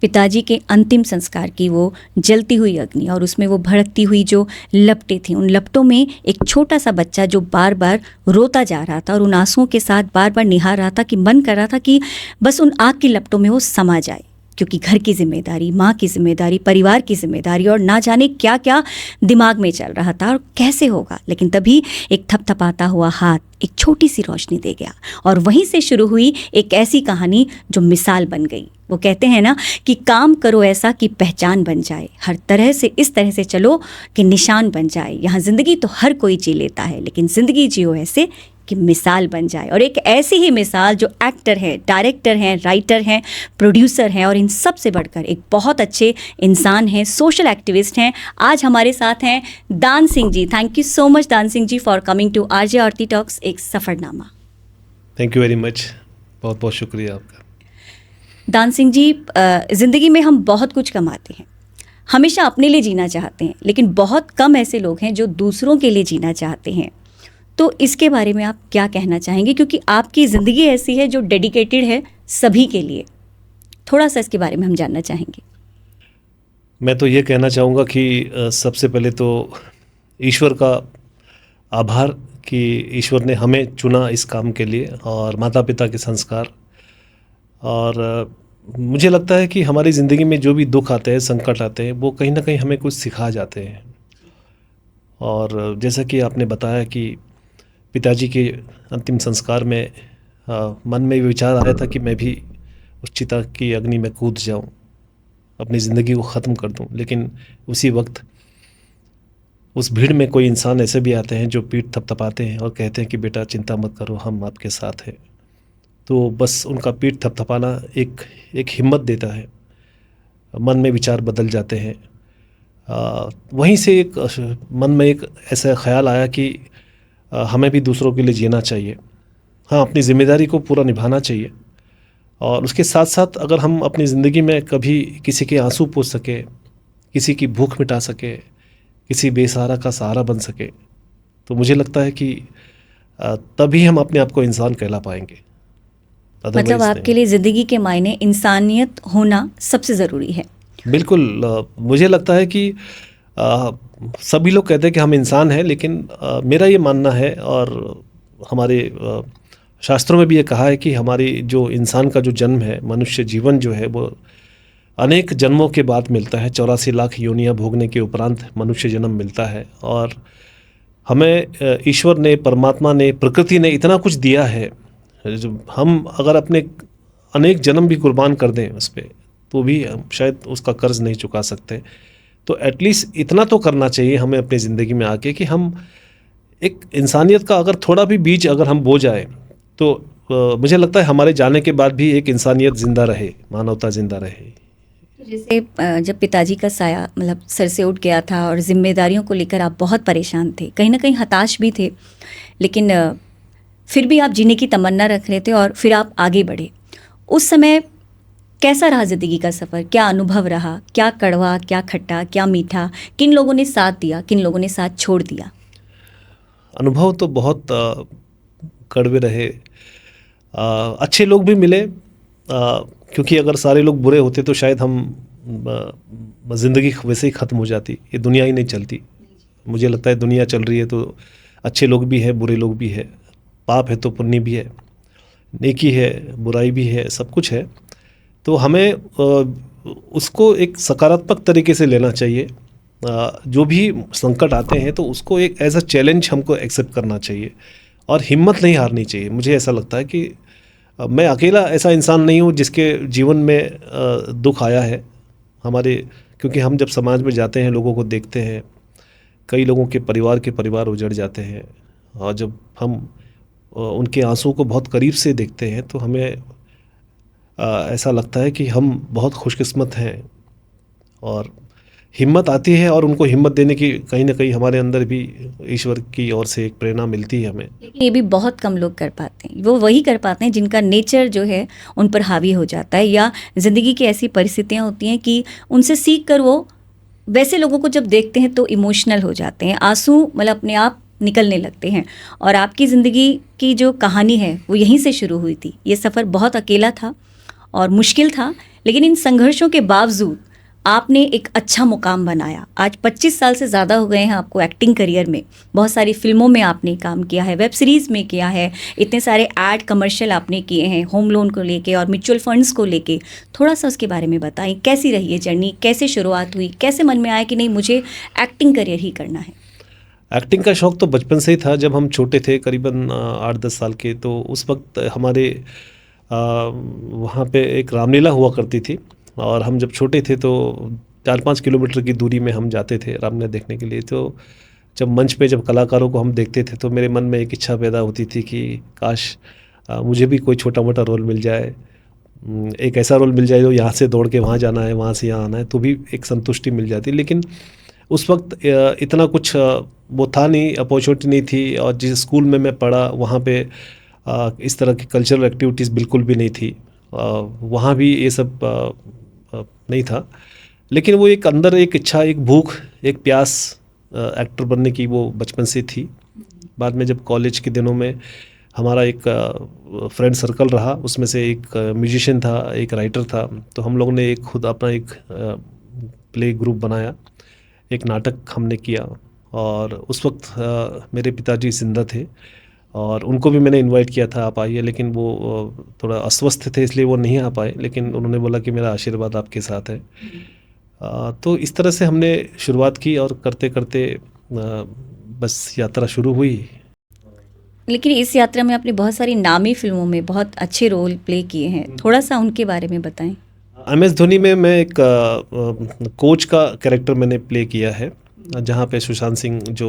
पिताजी के अंतिम संस्कार की वो जलती हुई अग्नि और उसमें वो भड़कती हुई जो लपटें थीं, उन लपटों में एक छोटा सा बच्चा जो बार बार रोता जा रहा था और उन आंसुओं के साथ बार बार निहार रहा था कि मन कर रहा था कि बस उन आग की लपटों में वो समा जाए, क्योंकि घर की जिम्मेदारी, माँ की जिम्मेदारी, परिवार की जिम्मेदारी और ना जाने क्या क्या दिमाग में चल रहा था और कैसे होगा। लेकिन तभी एक थपथपाता हुआ हाथ एक छोटी सी रोशनी दे गया और वहीं से शुरू हुई एक ऐसी कहानी जो मिसाल बन गई। वो कहते हैं ना कि काम करो ऐसा कि पहचान बन जाए, हर तरह से इस तरह से चलो कि निशान बन जाए। यहाँ ज़िंदगी तो हर कोई जी लेता है, लेकिन ज़िंदगी जियो ऐसे कि मिसाल बन जाए। और एक ऐसी ही मिसाल जो एक्टर हैं, डायरेक्टर हैं, राइटर हैं, प्रोड्यूसर हैं और इन सब से बढ़कर एक बहुत अच्छे इंसान हैं, सोशल एक्टिविस्ट हैं। आज हमारे साथ हैं Dan Singh ji. Thank you so much Dan Singh ji for coming to RJ Aarti talks, एक सफ़रनामा। थैंक यू वेरी मच, बहुत बहुत शुक्रिया आपका। दान सिंह जी, ज़िंदगी में हम बहुत कुछ कमाते हैं, हमेशा अपने लिए जीना चाहते हैं, लेकिन बहुत कम ऐसे लोग हैं जो दूसरों के लिए जीना चाहते हैं। तो इसके बारे में आप क्या कहना चाहेंगे, क्योंकि आपकी ज़िंदगी ऐसी है जो डेडिकेटेड है सभी के लिए। थोड़ा सा इसके बारे में हम जानना चाहेंगे। मैं तो ये कहना चाहूँगा कि सबसे पहले तो ईश्वर का आभार कि ईश्वर ने हमें चुना इस काम के लिए, और माता पिता के संस्कार। और मुझे लगता है कि हमारी ज़िंदगी में जो भी दुख आते हैं, संकट आते हैं, वो कहीं ना कहीं हमें कुछ सिखा जाते हैं। और जैसा कि आपने बताया कि पिताजी के अंतिम संस्कार में मन में विचार आया था कि मैं भी उस चिता की अग्नि में कूद जाऊं, अपनी ज़िंदगी को ख़त्म कर दूं। लेकिन उसी वक्त उस भीड़ में कोई इंसान ऐसे भी आते हैं जो पीठ थपथपाते हैं और कहते हैं कि बेटा चिंता मत करो, हम आपके साथ हैं। तो बस उनका पीठ थपथपाना एक हिम्मत देता है, मन में विचार बदल जाते हैं। वहीं से एक मन में एक ऐसा ख्याल आया कि हमें भी दूसरों के लिए जीना चाहिए। हाँ, अपनी ज़िम्मेदारी को पूरा निभाना चाहिए, और उसके साथ साथ अगर हम अपनी ज़िंदगी में कभी किसी के आंसू पोंछ सके, किसी की भूख मिटा सके, किसी बेसहारा का सहारा बन सके, तो मुझे लगता है कि तभी हम अपने आप को इंसान कहला पाएंगे। मतलब आपके लिए ज़िंदगी के मायने इंसानियत होना सबसे ज़रूरी है। बिल्कुल। मुझे लगता है कि सभी लोग कहते हैं कि हम इंसान हैं, लेकिन मेरा ये मानना है, और हमारे शास्त्रों में भी ये कहा है कि हमारी जो इंसान का जो जन्म है, मनुष्य जीवन जो है, वो अनेक जन्मों के बाद मिलता है। 84 लाख योनियाँ भोगने के उपरांत मनुष्य जन्म मिलता है। और हमें ईश्वर ने, परमात्मा ने, प्रकृति ने इतना कुछ दिया है, जो हम अगर अपने अनेक जन्म भी कुर्बान कर दें उस पर, तो भी हम शायद उसका कर्ज नहीं चुका सकते। तो एटलीस्ट इतना तो करना चाहिए हमें अपनी ज़िंदगी में आके कि हम एक इंसानियत का अगर थोड़ा भी बीज अगर हम बो जाए, तो मुझे लगता है हमारे जाने के बाद भी एक इंसानियत ज़िंदा रहे, मानवता ज़िंदा रहे। जैसे जब पिताजी का साया मतलब सर से उठ गया था और जिम्मेदारियों को लेकर आप बहुत परेशान थे, कहीं ना कहीं हताश भी थे, लेकिन फिर भी आप जीने की तमन्ना रख रहे थे और फिर आप आगे बढ़े। उस समय कैसा रहा ज़िंदगी का सफ़र? क्या अनुभव रहा? क्या कड़वा, क्या खट्टा, क्या मीठा? किन लोगों ने साथ दिया, किन लोगों ने साथ छोड़ दिया? अनुभव तो बहुत कड़वे रहे। अच्छे लोग भी मिले, क्योंकि अगर सारे लोग बुरे होते तो शायद हम ज़िंदगी वैसे ही ख़त्म हो जाती, ये दुनिया ही नहीं चलती। मुझे लगता है दुनिया चल रही है तो अच्छे लोग भी हैं, बुरे लोग भी हैं, पाप है तो पुण्य भी है, नेकी है, बुराई भी है, सब कुछ है। तो हमें उसको एक सकारात्मक तरीके से लेना चाहिए। जो भी संकट आते हैं तो उसको एक एज अ चैलेंज हमको एक्सेप्ट करना चाहिए, और हिम्मत नहीं हारनी चाहिए। मुझे ऐसा लगता है कि मैं अकेला ऐसा इंसान नहीं हूँ जिसके जीवन में दुख आया है हमारे, क्योंकि हम जब समाज में जाते हैं, लोगों को देखते हैं, कई लोगों के परिवार उजड़ जाते हैं, और जब हम उनके आंसू को बहुत करीब से देखते हैं तो हमें ऐसा लगता है कि हम बहुत खुशकिस्मत हैं, और हिम्मत आती है, और उनको हिम्मत देने की कहीं ना कहीं हमारे अंदर भी ईश्वर की ओर से एक प्रेरणा मिलती है हमें। लेकिन ये भी बहुत कम लोग कर पाते हैं। वो वही कर पाते हैं जिनका नेचर जो है उन पर हावी हो जाता है, या ज़िंदगी की ऐसी परिस्थितियाँ होती हैं कि उनसे सीख कर वो वैसे लोगों को जब देखते हैं तो इमोशनल हो जाते हैं, आंसू मतलब अपने आप निकलने लगते हैं। और आपकी ज़िंदगी की जो कहानी है वो यहीं से शुरू हुई थी। ये सफ़र बहुत अकेला था और मुश्किल था, लेकिन इन संघर्षों के बावजूद आपने एक अच्छा मुकाम बनाया। आज 25 साल से ज़्यादा हो गए हैं आपको एक्टिंग करियर में। बहुत सारी फिल्मों में आपने काम किया है, वेब सीरीज़ में किया है, इतने सारे एड कमर्शियल आपने किए हैं होम लोन को लेके और म्यूचुअल फंड्स को लेके। थोड़ा सा उसके बारे में बताएं, कैसी रही है जर्नी, कैसे शुरुआत हुई, कैसे मन में आया कि नहीं मुझे एक्टिंग करियर ही करना है? एक्टिंग का शौक़ तो बचपन से ही था। जब हम छोटे थे करीबन 8-10 साल के, तो उस वक्त हमारे वहाँ पे एक रामलीला हुआ करती थी और हम जब छोटे थे तो 4-5 किलोमीटर की दूरी में हम जाते थे रामलीला देखने के लिए। तो जब मंच पे जब कलाकारों को हम देखते थे तो मेरे मन में एक इच्छा पैदा होती थी कि काश मुझे भी कोई छोटा मोटा रोल मिल जाए, एक ऐसा रोल मिल जाए जो यहाँ से दौड़ के वहाँ जाना है, वहाँ से यहाँ आना है, तो भी एक संतुष्टि मिल जाती। लेकिन उस वक्त इतना कुछ वो था नहीं, अपॉर्चुनिटी नहीं थी। और जिस स्कूल में मैं पढ़ा वहाँ पे इस तरह की कल्चरल एक्टिविटीज़ बिल्कुल भी नहीं थी। वहाँ भी ये सब नहीं था। लेकिन वो एक अंदर एक इच्छा, एक भूख, एक प्यास एक्टर बनने की वो बचपन से थी। बाद में जब कॉलेज के दिनों में हमारा एक फ्रेंड सर्कल रहा, उसमें से एक म्यूजिशियन था, एक राइटर था, तो हम लोगों ने एक खुद अपना एक प्ले ग्रुप बनाया, एक नाटक हमने किया। और उस वक्त मेरे पिताजी जिंदा थे और उनको भी मैंने इनवाइट किया था, आप आइए, लेकिन वो थोड़ा अस्वस्थ थे इसलिए वो नहीं आ पाए। लेकिन उन्होंने बोला कि मेरा आशीर्वाद आपके साथ है। तो इस तरह से हमने शुरुआत की और करते करते बस यात्रा शुरू हुई। लेकिन इस यात्रा में आपने बहुत सारी नामी फिल्मों में बहुत अच्छे रोल प्ले किए हैं, थोड़ा सा उनके बारे में बताएं। MS धोनी में मैं एक कोच का कैरेक्टर मैंने प्ले किया है, जहाँ पे सुशांत सिंह जो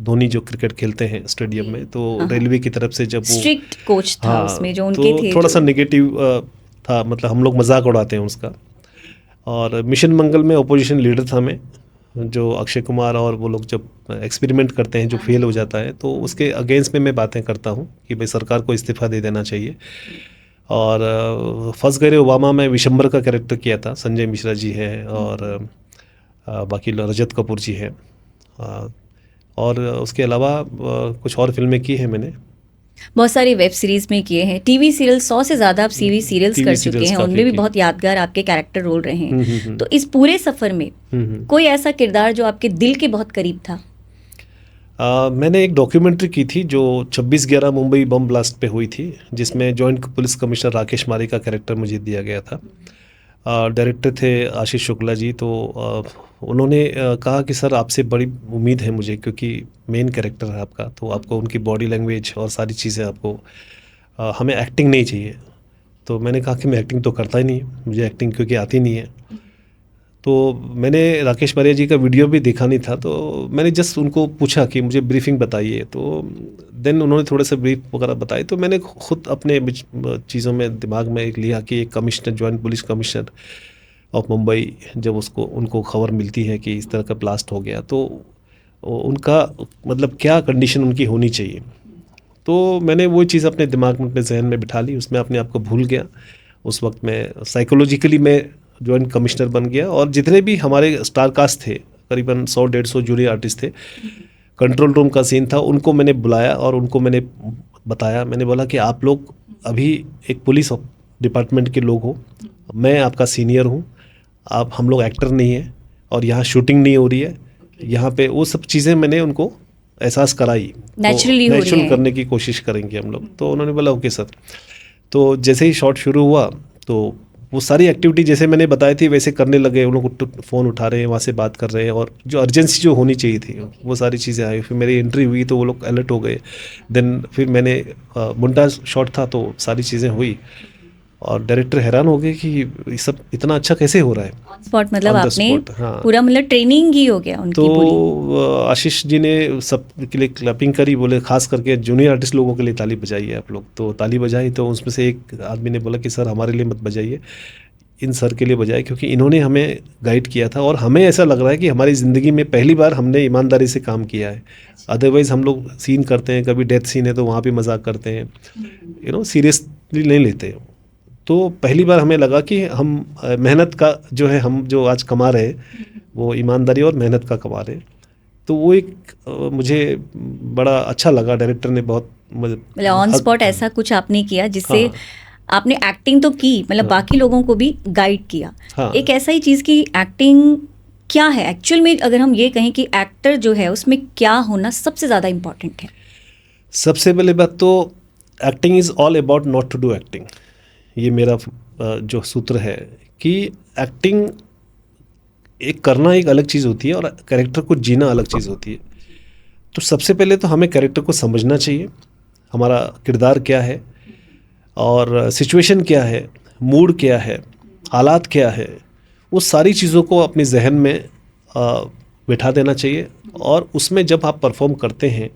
धोनी जो क्रिकेट खेलते हैं स्टेडियम में, तो रेलवे की तरफ से जब वो स्ट्रिक्ट कोच था उसमें जो उनके तो थे, थोड़ा सा नेगेटिव था, मतलब हम लोग मजाक उड़ाते हैं उसका। और मिशन मंगल में अपोजिशन लीडर था मैं, जो अक्षय कुमार और वो लोग जब एक्सपेरिमेंट करते हैं जो फेल हो जाता है, तो उसके अगेंस्ट में मैं बातें करता हूँ कि भाई सरकार को इस्तीफा दे देना चाहिए। और फर्स्ट गए ओबामा में विशंबर का कैरेक्टर किया था, संजय मिश्रा जी हैं और बाकी रजत कपूर जी हैं। और उसके अलावा कुछ और फिल्में की हैं मैंने। बहुत सारी वेब सीरीज में किए हैं, टीवी सीरियल 100 से ज़्यादा आप सीरियल्स कर चुके हैं, उनमें भी बहुत यादगार आपके कैरेक्टर रोल रहे हैं। तो इस पूरे सफ़र में कोई ऐसा किरदार जो आपके दिल के बहुत करीब था? मैंने एक डॉक्यूमेंट्री की थी जो 26/11 मुंबई बम ब्लास्ट पे हुई थी, जिसमें जॉइंट पुलिस कमिश्नर राकेश मारी का कैरेक्टर मुझे दिया गया था। डायरेक्टर थे आशीष शुक्ला जी। तो उन्होंने कहा कि सर आपसे बड़ी उम्मीद है मुझे, क्योंकि मेन कैरेक्टर है आपका, तो आपको उनकी बॉडी लैंग्वेज और सारी चीज़ें आपको, हमें एक्टिंग नहीं चाहिए। तो मैंने कहा कि मैं एक्टिंग तो करता ही नहीं, मुझे एक्टिंग क्योंकि आती नहीं है। तो मैंने राकेश मारिया जी का वीडियो भी देखा नहीं था, तो मैंने जस्ट उनको पूछा कि मुझे ब्रीफिंग बताइए। तो देन उन्होंने थोड़े से ब्रीफ वगैरह बताए, तो मैंने खुद अपने चीज़ों में दिमाग में एक लिया कि एक commissioner, joint police commissioner of Mumbai, जब उनको खबर मिलती है कि इस तरह का ब्लास्ट हो गया, तो उनका मतलब क्या कंडीशन उनकी होनी चाहिए। तो मैंने वो चीज़ अपने दिमाग में, अपने जहन में बिठा ली, उसमें अपने आप को भूल गया। उस वक्त मैं साइकोलॉजिकली मैं जॉइंट कमिश्नर बन गया। और जितने भी हमारे स्टार कास्ट थे, करीबन 100-150 जूनियर आर्टिस्ट थे, कंट्रोल रूम का सीन था, उनको मैंने बुलाया और उनको मैंने बताया, मैंने बोला कि आप लोग अभी एक पुलिस डिपार्टमेंट के लोग हो, मैं आपका सीनियर हूँ, हम लोग एक्टर नहीं है और यहाँ शूटिंग नहीं हो रही है, यहाँ पे वो सब चीज़ें मैंने उनको एहसास कराई, नेचुरल करने की कोशिश करेंगे हम लोग। तो उन्होंने बोला ओके सर। तो जैसे ही शॉट शुरू हुआ तो वो सारी एक्टिविटी जैसे मैंने बताई थी वैसे करने लगे। उन लोग फ़ोन उठा रहे हैं, वहाँ से बात कर रहे हैं, और जो अर्जेंसी जो होनी चाहिए थी वो सारी चीज़ें आई। फिर मेरी एंट्री हुई तो वो लोग अलर्ट हो गए। देन फिर मैंने मोन्टाज शॉट था तो सारी चीज़ें हुई और डायरेक्टर हैरान हो गए कि ये सब इतना अच्छा कैसे हो रहा है ऑन स्पॉट। मतलब आपने हाँ। पूरा मतलब ट्रेनिंग ही हो गया उनकी तो पूरी। आशीष जी ने सब के लिए क्लैपिंग करी, बोले खास करके जूनियर आर्टिस्ट लोगों के लिए ताली बजाइए आप लोग। तो ताली बजाई तो उसमें से एक आदमी ने बोला कि सर हमारे लिए मत बजाइए, इन सर के लिए बजाए, क्योंकि इन्होंने हमें गाइड किया था और हमें ऐसा लग रहा है कि हमारी ज़िंदगी में पहली बार हमने ईमानदारी से काम किया है। अदरवाइज़ हम लोग सीन करते हैं, कभी डेथ सीन है तो वहाँ भी मजाक करते हैं, सीरियसली नहीं लेते। तो पहली बार हमें लगा कि हम मेहनत का जो है, हम जो आज कमा रहे हैं वो ईमानदारी और मेहनत का कमा रहे हैं। तो वो एक मुझे बड़ा अच्छा लगा। डायरेक्टर ने बहुत मतलब ऑन स्पॉट ऐसा कुछ आपने किया जिससे आपने एक्टिंग तो की, मतलब बाकी लोगों को भी गाइड किया। हाँ। एक ऐसा ही चीज़ की एक्टिंग क्या है एक्चुअल में, अगर हम ये कहें कि एक्टर जो है उसमें क्या होना सबसे ज़्यादा इम्पोर्टेंट है? सबसे पहले बात तो acting is all about not to do acting. ये मेरा जो सूत्र है कि एक्टिंग करना एक अलग चीज़ होती है और कैरेक्टर को जीना अलग चीज़ होती है। तो सबसे पहले तो हमें कैरेक्टर को समझना चाहिए, हमारा किरदार क्या है और सिचुएशन क्या है, मूड क्या है, हालात क्या है, वो सारी चीज़ों को अपने जहन में बिठा देना चाहिए। और उसमें जब आप परफॉर्म करते हैं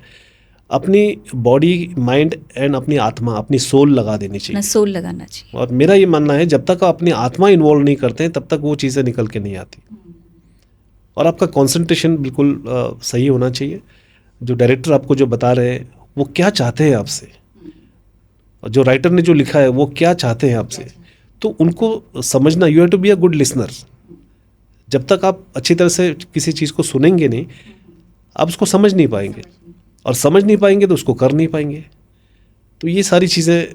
अपनी बॉडी, माइंड एंड अपनी आत्मा, अपनी सोल लगा देनी चाहिए, सोल लगाना चाहिए। और मेरा ये मानना है जब तक आप अपनी आत्मा इन्वॉल्व नहीं करते हैं तब तक वो चीज़ें निकल के नहीं आती। और आपका कंसंट्रेशन बिल्कुल सही होना चाहिए। जो डायरेक्टर आपको जो बता रहे हैं वो क्या चाहते हैं आपसे, और जो राइटर ने जो लिखा है वो क्या चाहते हैं आपसे, तो उनको समझना। You have to be a good listener. जब तक आप अच्छी तरह से किसी चीज़ को सुनेंगे नहीं, आप उसको समझ नहीं पाएंगे, और समझ नहीं पाएंगे तो उसको कर नहीं पाएंगे। तो ये सारी चीज़ें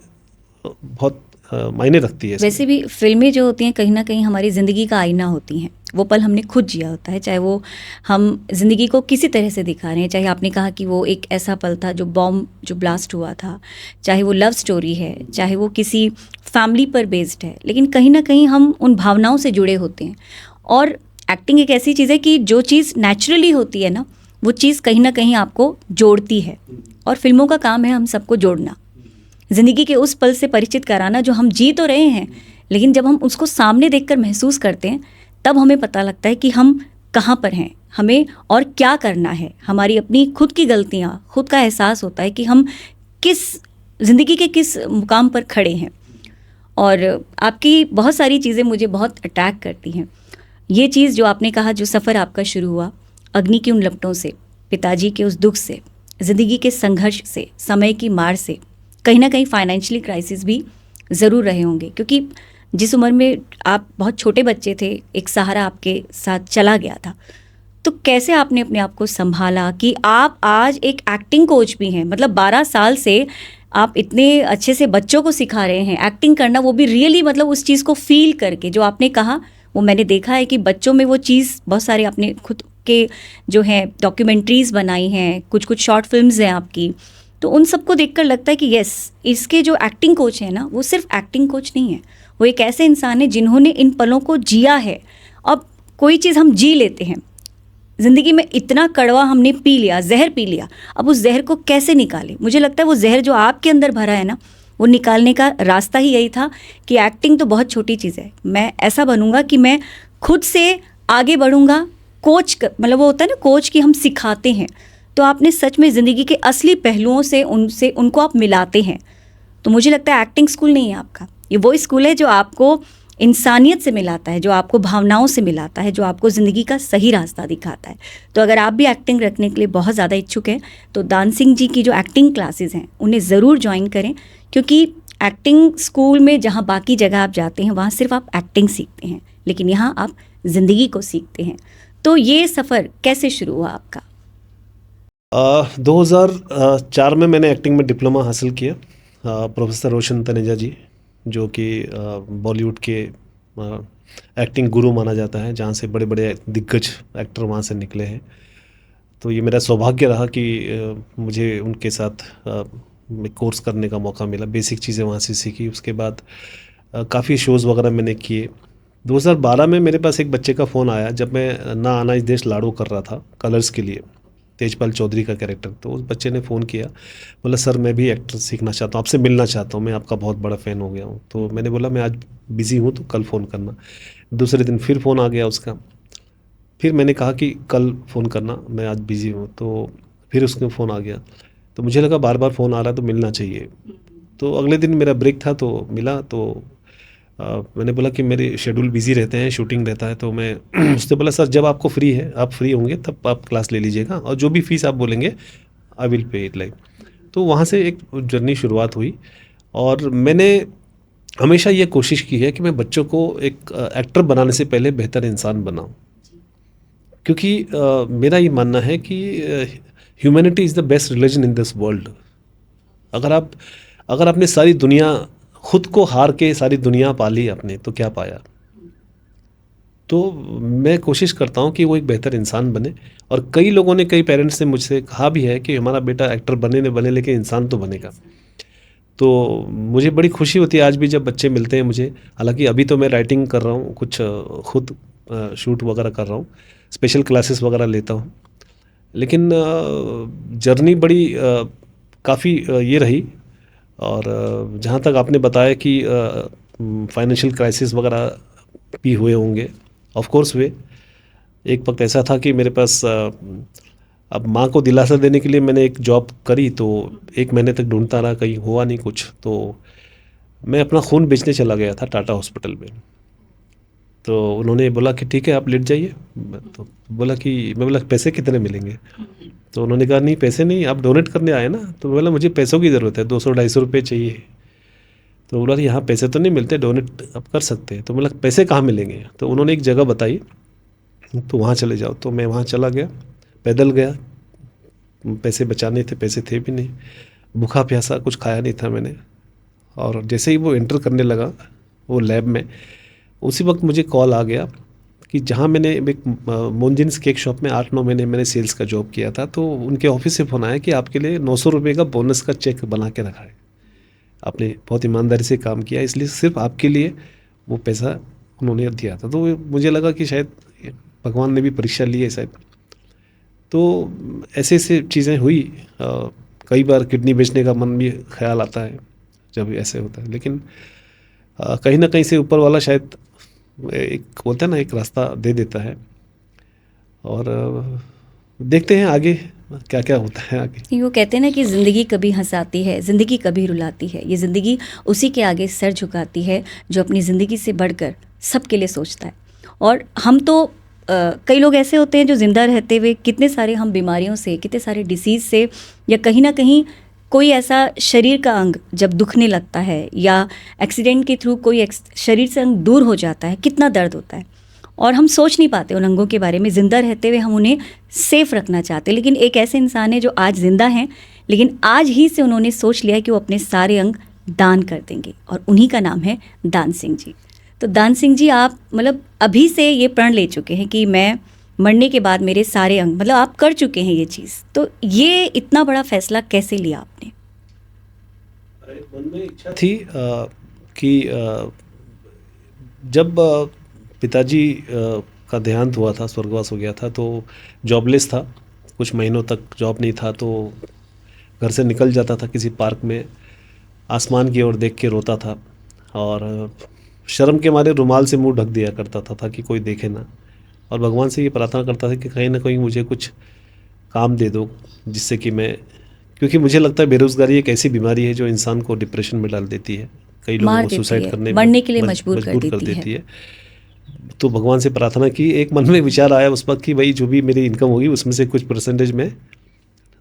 बहुत मायने रखती है। वैसे भी फिल्में जो होती हैं कहीं ना कहीं हमारी ज़िंदगी का आईना होती हैं। वो पल हमने खुद जिया होता है, चाहे वो हम ज़िंदगी को किसी तरह से दिखा रहे हैं। चाहे आपने कहा कि वो एक ऐसा पल था जो बॉम्ब जो ब्लास्ट हुआ था, चाहे वो लव स्टोरी है, चाहे वो किसी फैमिली पर बेस्ड है, लेकिन कहीं ना कहीं हम उन भावनाओं से जुड़े होते हैं। और एक्टिंग एक ऐसी चीज़ है कि जो चीज़ नेचुरली होती है ना, वो चीज़ कहीं ना कहीं आपको जोड़ती है। और फिल्मों का काम है हम सबको जोड़ना, ज़िंदगी के उस पल से परिचित कराना जो हम जी तो रहे हैं, लेकिन जब हम उसको सामने देखकर महसूस करते हैं तब हमें पता लगता है कि हम कहाँ पर हैं, हमें और क्या करना है। हमारी अपनी खुद की गलतियाँ, खुद का एहसास होता है कि हम किस ज़िंदगी के किस मुकाम पर खड़े हैं। और आपकी बहुत सारी चीज़ें मुझे बहुत अट्रैक्ट करती हैं। ये चीज़ जो आपने कहा, जो सफ़र आपका शुरू हुआ अग्नि की उन लपटों से, पिताजी के उस दुख से, ज़िंदगी के संघर्ष से, समय की मार से, कहीं ना कहीं फाइनेंशियली क्राइसिस भी ज़रूर रहे होंगे, क्योंकि जिस उम्र में आप बहुत छोटे बच्चे थे एक सहारा आपके साथ चला गया था। तो कैसे आपने अपने आप को संभाला कि आप आज एक एक्टिंग कोच भी हैं? मतलब 12 साल से आप इतने अच्छे से बच्चों को सिखा रहे हैं एक्टिंग करना, वो भी रियली, मतलब उस चीज़ को फील करके। जो आपने कहा वो मैंने देखा है कि बच्चों में वो चीज़, बहुत सारे आपने खुद के जो हैं डॉक्यूमेंट्रीज़ बनाई हैं, कुछ कुछ शॉर्ट फिल्म्स हैं आपकी, तो उन सबको देखकर लगता है कि यस, इसके जो एक्टिंग कोच हैं ना, वो सिर्फ एक्टिंग कोच नहीं है, वो एक ऐसे इंसान है जिन्होंने इन पलों को जिया है। अब कोई चीज़ हम जी लेते हैं, ज़िंदगी में इतना कड़वा हमने पी लिया, जहर पी लिया, अब उस जहर को कैसे निकालें? मुझे लगता है वो जहर जो आपके अंदर भरा है ना, वो निकालने का रास्ता ही यही था कि एक्टिंग तो बहुत छोटी चीज़ है, मैं ऐसा बनूंगा कि मैं खुद से आगे बढ़ूंगा। कोच मतलब वो होता है ना, कोच की हम सिखाते हैं, तो आपने सच में ज़िंदगी के असली पहलुओं से उनको आप मिलाते हैं। तो मुझे लगता है एक्टिंग स्कूल नहीं है आपका, ये वो स्कूल है जो आपको इंसानियत से मिलाता है, जो आपको भावनाओं से मिलाता है, जो आपको ज़िंदगी का सही रास्ता दिखाता है। तो अगर आप भी एक्टिंग रखने के लिए बहुत ज़्यादा इच्छुक हैं तो दान सिंह जी की जो एक्टिंग क्लासेस हैं उन्हें ज़रूर ज्वाइन करें, क्योंकि एक्टिंग स्कूल में जहाँ बाकी जगह आप जाते हैं वहाँ सिर्फ आप एक्टिंग सीखते हैं, लेकिन यहाँ आप ज़िंदगी को सीखते हैं। तो ये सफ़र कैसे शुरू हुआ आपका? 2004 में मैंने एक्टिंग में डिप्लोमा हासिल किया। प्रोफेसर रोशन तनेजा जी, जो कि बॉलीवुड के एक्टिंग गुरु माना जाता है, जहाँ से बड़े बड़े दिग्गज एक्टर वहाँ से निकले हैं। तो ये मेरा सौभाग्य रहा कि मुझे उनके साथ कोर्स करने का मौका मिला, बेसिक चीज़ें वहाँ से सीखी। उसके बाद काफ़ी शोज़ वगैरह मैंने किए। 2012 में मेरे पास एक बच्चे का फ़ोन आया, जब मैं ना आना इस देश लाड़ो कर रहा था कलर्स के लिए, तेजपाल चौधरी का कैरेक्टर। तो उस बच्चे ने फ़ोन किया, बोला सर मैं भी एक्टर सीखना चाहता हूँ, आपसे मिलना चाहता हूँ, मैं आपका बहुत बड़ा फ़ैन हो गया हूँ। तो मैंने बोला मैं आज बिज़ी हूँ तो कल फ़ोन करना। दूसरे दिन फिर फ़ोन आ गया उसका, फिर मैंने कहा कि कल फ़ोन करना, मैं आज बिज़ी हूँ। तो फिर उसका फ़ोन आ गया, तो मुझे लगा बार बार फ़ोन आ रहा है तो मिलना चाहिए। तो अगले दिन मेरा ब्रेक था तो मिला। तो मैंने बोला कि मेरे शेड्यूल बिज़ी रहते हैं, शूटिंग रहता है, तो मैं उसने बोला सर जब आपको फ्री है, आप फ्री होंगे तब आप क्लास ले लीजिएगा, और जो भी फ़ीस आप बोलेंगे I will pay it like. तो वहाँ से एक जर्नी शुरुआत हुई, और मैंने हमेशा ये कोशिश की है कि मैं बच्चों को एक एक्टर बनाने से पहले बेहतर इंसान बनाऊँ, क्योंकि मेरा ये मानना है कि humanity is the best religion in this world. अगर आपने सारी दुनिया खुद को हार के सारी दुनिया पाली आपने तो क्या पाया। तो मैं कोशिश करता हूँ कि वो एक बेहतर इंसान बने, और कई लोगों ने, कई पेरेंट्स ने मुझसे कहा भी है कि हमारा बेटा एक्टर बने न बने लेकिन इंसान तो बनेगा। तो मुझे बड़ी खुशी होती है आज भी जब बच्चे मिलते हैं मुझे। हालांकि अभी तो मैं राइटिंग कर रहा हूँ, कुछ खुद शूट वगैरह कर रहा हूँ, स्पेशल क्लासेस वगैरह लेता हूँ, लेकिन जर्नी बड़ी काफ़ी ये रही। और जहाँ तक आपने बताया कि फाइनेंशियल क्राइसिस वगैरह भी हुए होंगे, ऑफ कोर्स हुए। एक वक्त ऐसा था कि मेरे पास अब माँ को दिलासा देने के लिए मैंने एक जॉब करी, तो 1 महीने तक ढूंढता रहा, कहीं हुआ नहीं कुछ, तो मैं अपना खून बेचने चला गया था टाटा हॉस्पिटल में। तो उन्होंने बोला कि ठीक है आप लेट जाइए। तो बोला कि, मैं बोला पैसे कितने मिलेंगे? तो उन्होंने कहा नहीं पैसे नहीं, आप डोनेट करने आए ना। तो बोला मुझे पैसों की ज़रूरत है, 200-250 रुपये चाहिए। तो बोला कि यहाँ पैसे तो नहीं मिलते, डोनेट आप कर सकते हैं। तो बोला पैसे कहाँ मिलेंगे? तो उन्होंने एक जगह बताई, तो वहाँ चले जाओ। तो मैं वहाँ चला गया, पैदल गया, पैसे बचाने थे, पैसे थे भी नहीं, भूखा प्यासा, कुछ खाया नहीं था मैंने। और जैसे ही वो एंटर करने लगा वो लैब में, उसी वक्त मुझे कॉल आ गया कि जहाँ मैंने एक मोनजिन्स केक शॉप में 8-9 महीने मैंने सेल्स का जॉब किया था, तो उनके ऑफिस से फ़ोन आया कि आपके लिए 900 रुपये का बोनस का चेक बना के रखा है, आपने बहुत ईमानदारी से काम किया, इसलिए सिर्फ आपके लिए वो पैसा उन्होंने दिया था। तो मुझे लगा कि शायद भगवान ने भी परीक्षा ली है शायद। तो ऐसे ऐसे चीज़ें हुई। कई बार किडनी बेचने का मन भी ख्याल आता है जब ऐसे होता है, लेकिन कहीं ना कहीं से ऊपर वाला शायद एक होता है ना, एक रास्ता दे देता है। और देखते हैं आगे क्या क्या होता है आगे। वो कहते हैं ना कि ज़िंदगी कभी हंसाती है, ज़िंदगी कभी रुलाती है। ये ज़िंदगी उसी के आगे सर झुकाती है जो अपनी ज़िंदगी से बढ़कर सबके लिए सोचता है। और हम तो कई लोग ऐसे होते हैं जो ज़िंदा रहते हुए कितने सारे हम बीमारियों से, कितने सारे डिसीज़ से, या कहीं ना कहीं कोई ऐसा शरीर का अंग जब दुखने लगता है या एक्सीडेंट के थ्रू कोई शरीर से अंग दूर हो जाता है, कितना दर्द होता है, और हम सोच नहीं पाते उन अंगों के बारे में। ज़िंदा रहते हुए हम उन्हें सेफ रखना चाहते हैं। लेकिन एक ऐसे इंसान है जो आज ज़िंदा हैं, लेकिन आज ही से उन्होंने सोच लिया कि वो अपने सारे अंग दान कर देंगे, और उन्हीं का नाम है दान सिंह जी। तो दान सिंह जी, आप मतलब अभी से ये प्रण ले चुके हैं कि मैं मरने के बाद मेरे सारे अंग, मतलब आप कर चुके हैं ये चीज़। तो ये इतना बड़ा फैसला कैसे लिया आपने? मन में इच्छा थी कि जब पिताजी का देहांत हुआ था, स्वर्गवास हो गया था, तो जॉबलेस था, कुछ महीनों तक जॉब नहीं था, तो घर से निकल जाता था किसी पार्क में, आसमान की ओर देख के रोता था, और शर्म के मारे रुमाल से मुंह ढक दिया करता था ताकि कोई देखे ना। और भगवान से ये प्रार्थना करता था कि कहीं ना कहीं मुझे कुछ काम दे दो जिससे कि मैं, क्योंकि मुझे लगता है बेरोज़गारी एक ऐसी बीमारी है जो इंसान को डिप्रेशन में डाल देती है, कई लोगों को सुसाइड करने मरने के लिए मजबूर कर देती है। तो भगवान से प्रार्थना की। एक मन में विचार आया उस वक्त कि भाई जो भी मेरी इनकम होगी उसमें से कुछ परसेंटेज मैं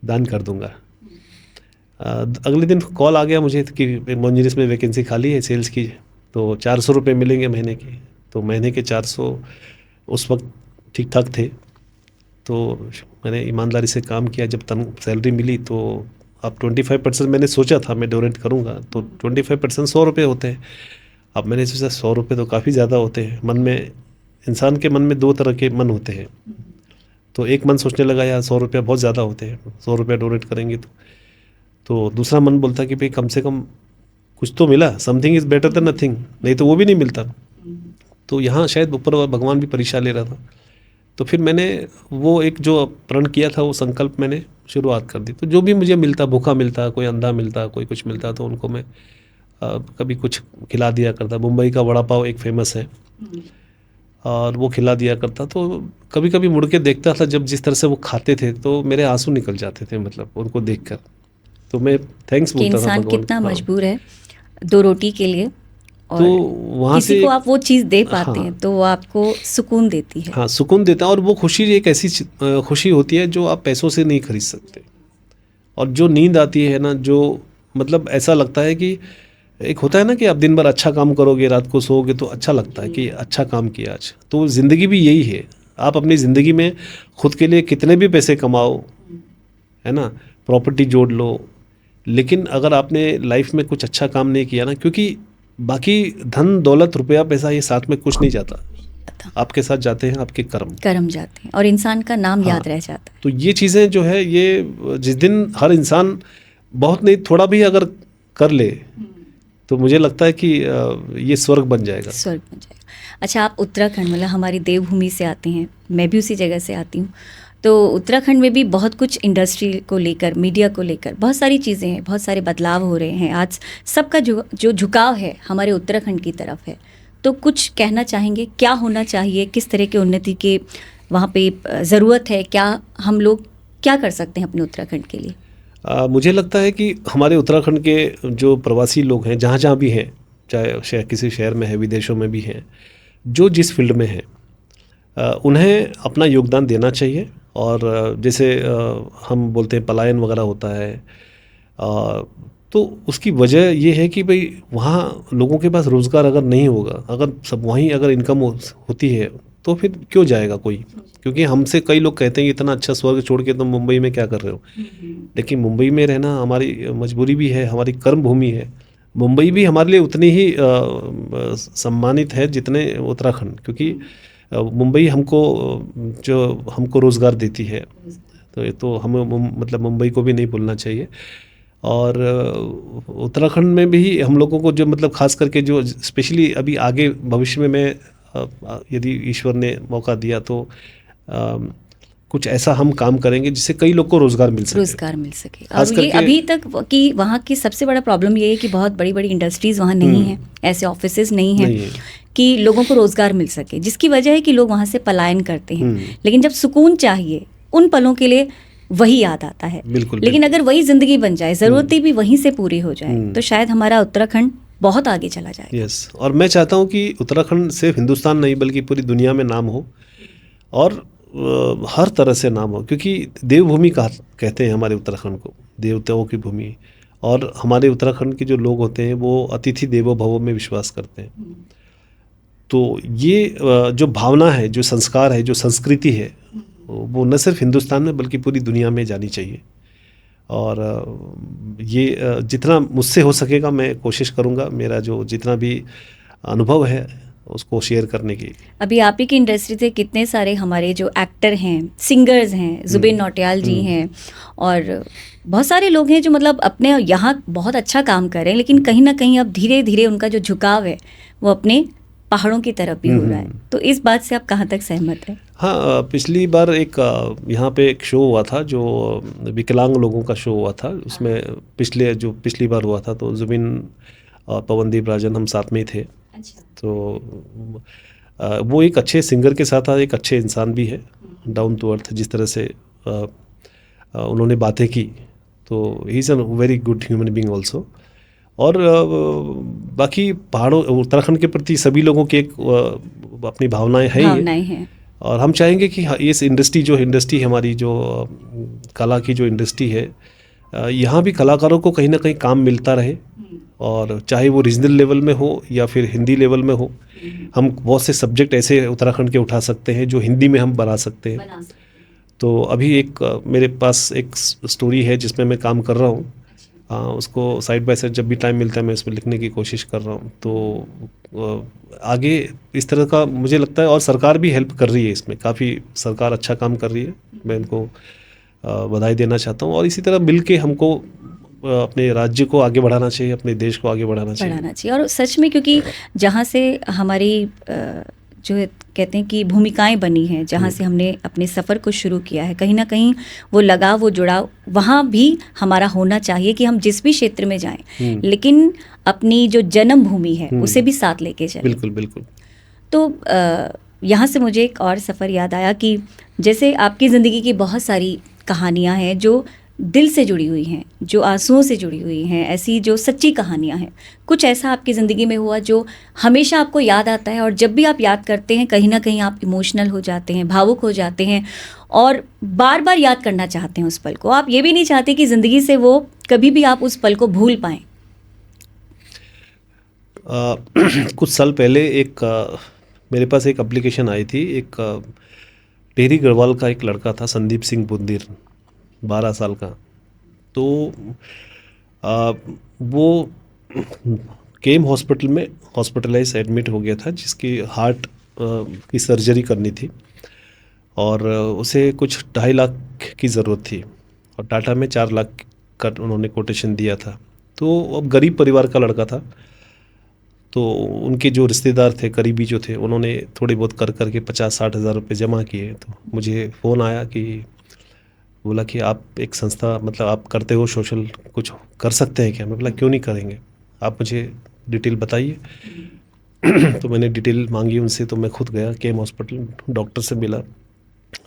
दान कर दूंगा। अगले दिन कॉल आ गया मुझे कि मोनजिनिस में वैकेंसी खाली है सेल्स की, तो 400 रुपये मिलेंगे महीने के। तो महीने के 400 उस वक्त ठीक ठाक थे, तो मैंने ईमानदारी से काम किया। जब सैलरी मिली तो अब 25% मैंने सोचा था मैं डोनेट करूंगा, तो 25% 100 रुपये होते हैं। अब मैंने सोचा 100 रुपये तो काफ़ी ज़्यादा होते हैं। मन में, इंसान के मन में 2 तरह के मन होते हैं। तो एक मन सोचने लगा यार 100 रुपये बहुत ज़्यादा होते हैं, 100 रुपये डोनेट करेंगे तो दूसरा मन बोलता कि भाई कम से कम कुछ तो मिला, something is better than nothing, नहीं तो वो भी नहीं मिलता। तो यहाँ शायद ऊपर भगवान भी परीक्षा ले रहा था। तो फिर मैंने वो एक जो प्रण किया था वो संकल्प मैंने शुरुआत कर दी। तो जो भी मुझे मिलता, भूखा मिलता, कोई अंधा मिलता, कोई कुछ मिलता, तो उनको मैं कभी कुछ खिला दिया करता। मुंबई का वड़ा पाव एक फेमस है, और वो खिला दिया करता। तो कभी कभी मुड़ के देखता था जब जिस तरह से वो खाते थे तो मेरे आंसू निकल जाते थे, मतलब उनको देखकर। तो मैं थैंक्स बोलता था इंसान भगवान कितना मजबूर है 2 रोटी के लिए, और तो वहाँ किसी से को आप वो चीज़ दे पाते हाँ, हैं तो वो आपको सुकून देती है। हाँ सुकून देता है। और वो खुशी एक ऐसी खुशी होती है जो आप पैसों से नहीं खरीद सकते। और जो नींद आती है ना, जो मतलब ऐसा लगता है कि एक होता है ना कि आप दिन भर अच्छा काम करोगे, रात को सोओगे तो अच्छा लगता है कि अच्छा काम किया आज। तो ज़िंदगी भी यही है, आप अपनी ज़िंदगी में खुद के लिए कितने भी पैसे कमाओ, है ना, प्रॉपर्टी जोड़ लो, लेकिन अगर आपने लाइफ में कुछ अच्छा काम नहीं किया ना, क्योंकि बाकी धन दौलत रुपया पैसा ये साथ में कुछ नहीं जाता, आपके साथ जाते हैं आपके कर्म जाते हैं और इंसान का नाम याद रह जाता है। तो ये चीज़ें जो है, ये जिस दिन हर इंसान बहुत नहीं थोड़ा भी अगर कर ले तो मुझे लगता है कि ये स्वर्ग बन जाएगा। अच्छा, आप उत्तराखंड मतलब हमारी देवभूमि से आते हैं, मैं भी उसी जगह से आती हूँ। तो उत्तराखंड में भी बहुत कुछ इंडस्ट्री को लेकर, मीडिया को लेकर बहुत सारी चीज़ें हैं, बहुत सारे बदलाव हो रहे हैं। आज सबका जो झुकाव है हमारे उत्तराखंड की तरफ है। तो कुछ कहना चाहेंगे, क्या होना चाहिए, किस तरह के उन्नति के वहाँ पे ज़रूरत है, क्या हम लोग क्या कर सकते हैं अपने उत्तराखंड के लिए? मुझे लगता है कि हमारे उत्तराखंड के जो प्रवासी लोग हैं, जहाँ जहाँ भी हैं, चाहे किसी शहर में है, विदेशों में भी हैं, जो जिस फील्ड में हैं, उन्हें अपना योगदान देना चाहिए। और जैसे हम बोलते हैं पलायन वगैरह होता है, तो उसकी वजह ये है कि भाई वहाँ लोगों के पास रोज़गार अगर नहीं होगा, अगर सब वहीं अगर इनकम होती है तो फिर क्यों जाएगा कोई? क्योंकि हमसे कई लोग कहते हैं कि इतना अच्छा स्वर्ग छोड़ के तुम मुंबई में क्या कर रहे हो। लेकिन मुंबई में रहना हमारी मजबूरी भी है, हमारी कर्म भूमि है। मुंबई भी हमारे लिए उतनी ही सम्मानित है जितने उत्तराखंड, क्योंकि मुंबई हमको रोज़गार देती है। तो ये तो हमें मतलब मुंबई को भी नहीं भूलना चाहिए। और उत्तराखंड में भी हम लोगों को जो मतलब खास करके जो स्पेशली अभी आगे भविष्य में मैं यदि ईश्वर ने मौका दिया तो कुछ ऐसा हम काम करेंगे जिससे कई लोग को रोज़गार मिल सके। और ये अभी तक कि वहाँ की सबसे बड़ा प्रॉब्लम ये है कि बहुत बड़ी बड़ी इंडस्ट्रीज़ वहाँ नहीं हैं, ऐसे ऑफिसेज नहीं हैं कि लोगों को रोज़गार मिल सके, जिसकी वजह है कि लोग वहाँ से पलायन करते हैं। लेकिन जब सुकून चाहिए उन पलों के लिए वही याद आता है। लेकिन अगर वही ज़िंदगी बन जाए, ज़रूरतें भी वहीं से पूरी हो जाए, तो शायद हमारा उत्तराखंड बहुत आगे चला जाएगा। और मैं चाहता हूँ कि उत्तराखंड सिर्फ हिंदुस्तान नहीं बल्कि पूरी दुनिया में नाम हो, और हर तरह से नाम हो, क्योंकि देवभूमि कहते हैं हमारे उत्तराखंड को, देवताओं की भूमि। और हमारे उत्तराखंड के जो लोग होते हैं वो अतिथि देवो भव में विश्वास करते हैं। तो ये जो भावना है, जो संस्कार है, जो संस्कृति है, वो न सिर्फ हिंदुस्तान में बल्कि पूरी दुनिया में जानी चाहिए। और ये जितना मुझसे हो सकेगा मैं कोशिश करूँगा, मेरा जो जितना भी अनुभव है उसको शेयर करने की। अभी आप ही की इंडस्ट्री से कितने सारे हमारे जो एक्टर हैं, सिंगर्स हैं, जुबिन नौटियाल जी हैं, और बहुत सारे लोग हैं जो मतलब अपने यहाँ बहुत अच्छा काम कर रहे हैं, लेकिन कहीं ना कहीं अब धीरे धीरे उनका जो झुकाव है वो अपने पहाड़ों की तरफ भी हो रहा है। तो इस बात से आप कहाँ तक सहमत हैं? हाँ, पिछली बार एक यहाँ पे एक शो हुआ था जो विकलांग लोगों का शो हुआ था। उसमें पिछली बार हुआ था तो जुबिन और पवनदीप राजन हम साथ में ही थे। अच्छा। तो वो एक अच्छे सिंगर के साथ एक अच्छे इंसान भी है, डाउन टू अर्थ, जिस तरह से उन्होंने बातें की, तो he is a very good human being also. और बाकी पहाड़ों उत्तराखंड के प्रति सभी लोगों की एक अपनी भावनाएं हैं। और हम चाहेंगे कि इस इंडस्ट्री हमारी जो कला की जो इंडस्ट्री है, यहाँ भी कलाकारों को कहीं ना कहीं काम मिलता रहे, और चाहे वो रीजनल लेवल में हो या फिर हिंदी लेवल में हो। हम बहुत से सब्जेक्ट ऐसे उत्तराखंड के उठा सकते हैं जो हिंदी में हम बना सकते हैं। तो अभी मेरे पास एक स्टोरी है जिसमें मैं काम कर रहा हूँ। उसको साइड बाय साइड जब भी टाइम मिलता है मैं उसमें लिखने की कोशिश कर रहा हूँ। तो आगे इस तरह का मुझे लगता है, और सरकार भी हेल्प कर रही है इसमें, काफ़ी सरकार अच्छा काम कर रही है। मैं उनको बधाई देना चाहता हूँ। और इसी तरह मिल के हमको अपने राज्य को आगे बढ़ाना चाहिए, अपने देश को आगे बढ़ाना चाहिए। और सच में, क्योंकि जहाँ से हमारी जो कहते हैं कि भूमिकाएं बनी हैं, जहाँ से हमने अपने सफ़र को शुरू किया है, कहीं ना कहीं वो लगाव, वो जुड़ाव वहाँ भी हमारा होना चाहिए कि हम जिस भी क्षेत्र में जाएं, लेकिन अपनी जो जन्मभूमि है उसे भी साथ लेके जाएं। बिल्कुल बिल्कुल। तो यहाँ से मुझे एक और सफ़र याद आया कि जैसे आपकी ज़िंदगी की बहुत सारी कहानियाँ हैं जो दिल से जुड़ी हुई हैं, जो आंसुओं से जुड़ी हुई हैं, ऐसी जो सच्ची कहानियाँ हैं। कुछ ऐसा आपकी ज़िंदगी में हुआ जो हमेशा आपको याद आता है, और जब भी आप याद करते हैं कहीं ना कहीं आप इमोशनल हो जाते हैं, भावुक हो जाते हैं, और बार बार याद करना चाहते हैं उस पल को। आप ये भी नहीं चाहते कि ज़िंदगी से वो कभी भी आप उस पल को भूल पाएँ। कुछ साल पहले मेरे पास एक एप्लीकेशन आई थी। एक टेहरी गढ़वाल का एक लड़का था, संदीप सिंह बुंदीर, 12 साल का। तो वो केम हॉस्पिटल में हॉस्पिटलाइज एडमिट हो गया था, जिसकी हार्ट की सर्जरी करनी थी और उसे कुछ 2.5 लाख की ज़रूरत थी और टाटा में 4 लाख का उन्होंने कोटेशन दिया था। तो अब गरीब परिवार का लड़का था, तो उनके जो रिश्तेदार थे, करीबी जो थे, उन्होंने थोड़ी बहुत कर करके 50-60 हज़ार रुपये जमा किए। तो मुझे फ़ोन आया कि बोला कि आप एक संस्था, मतलब आप करते हो सोशल, कुछ कर सकते हैं क्या? मैं बोला क्यों नहीं करेंगे, आप मुझे डिटेल बताइए। तो मैंने डिटेल मांगी उनसे, तो मैं खुद गया केम हॉस्पिटल, डॉक्टर से मिला,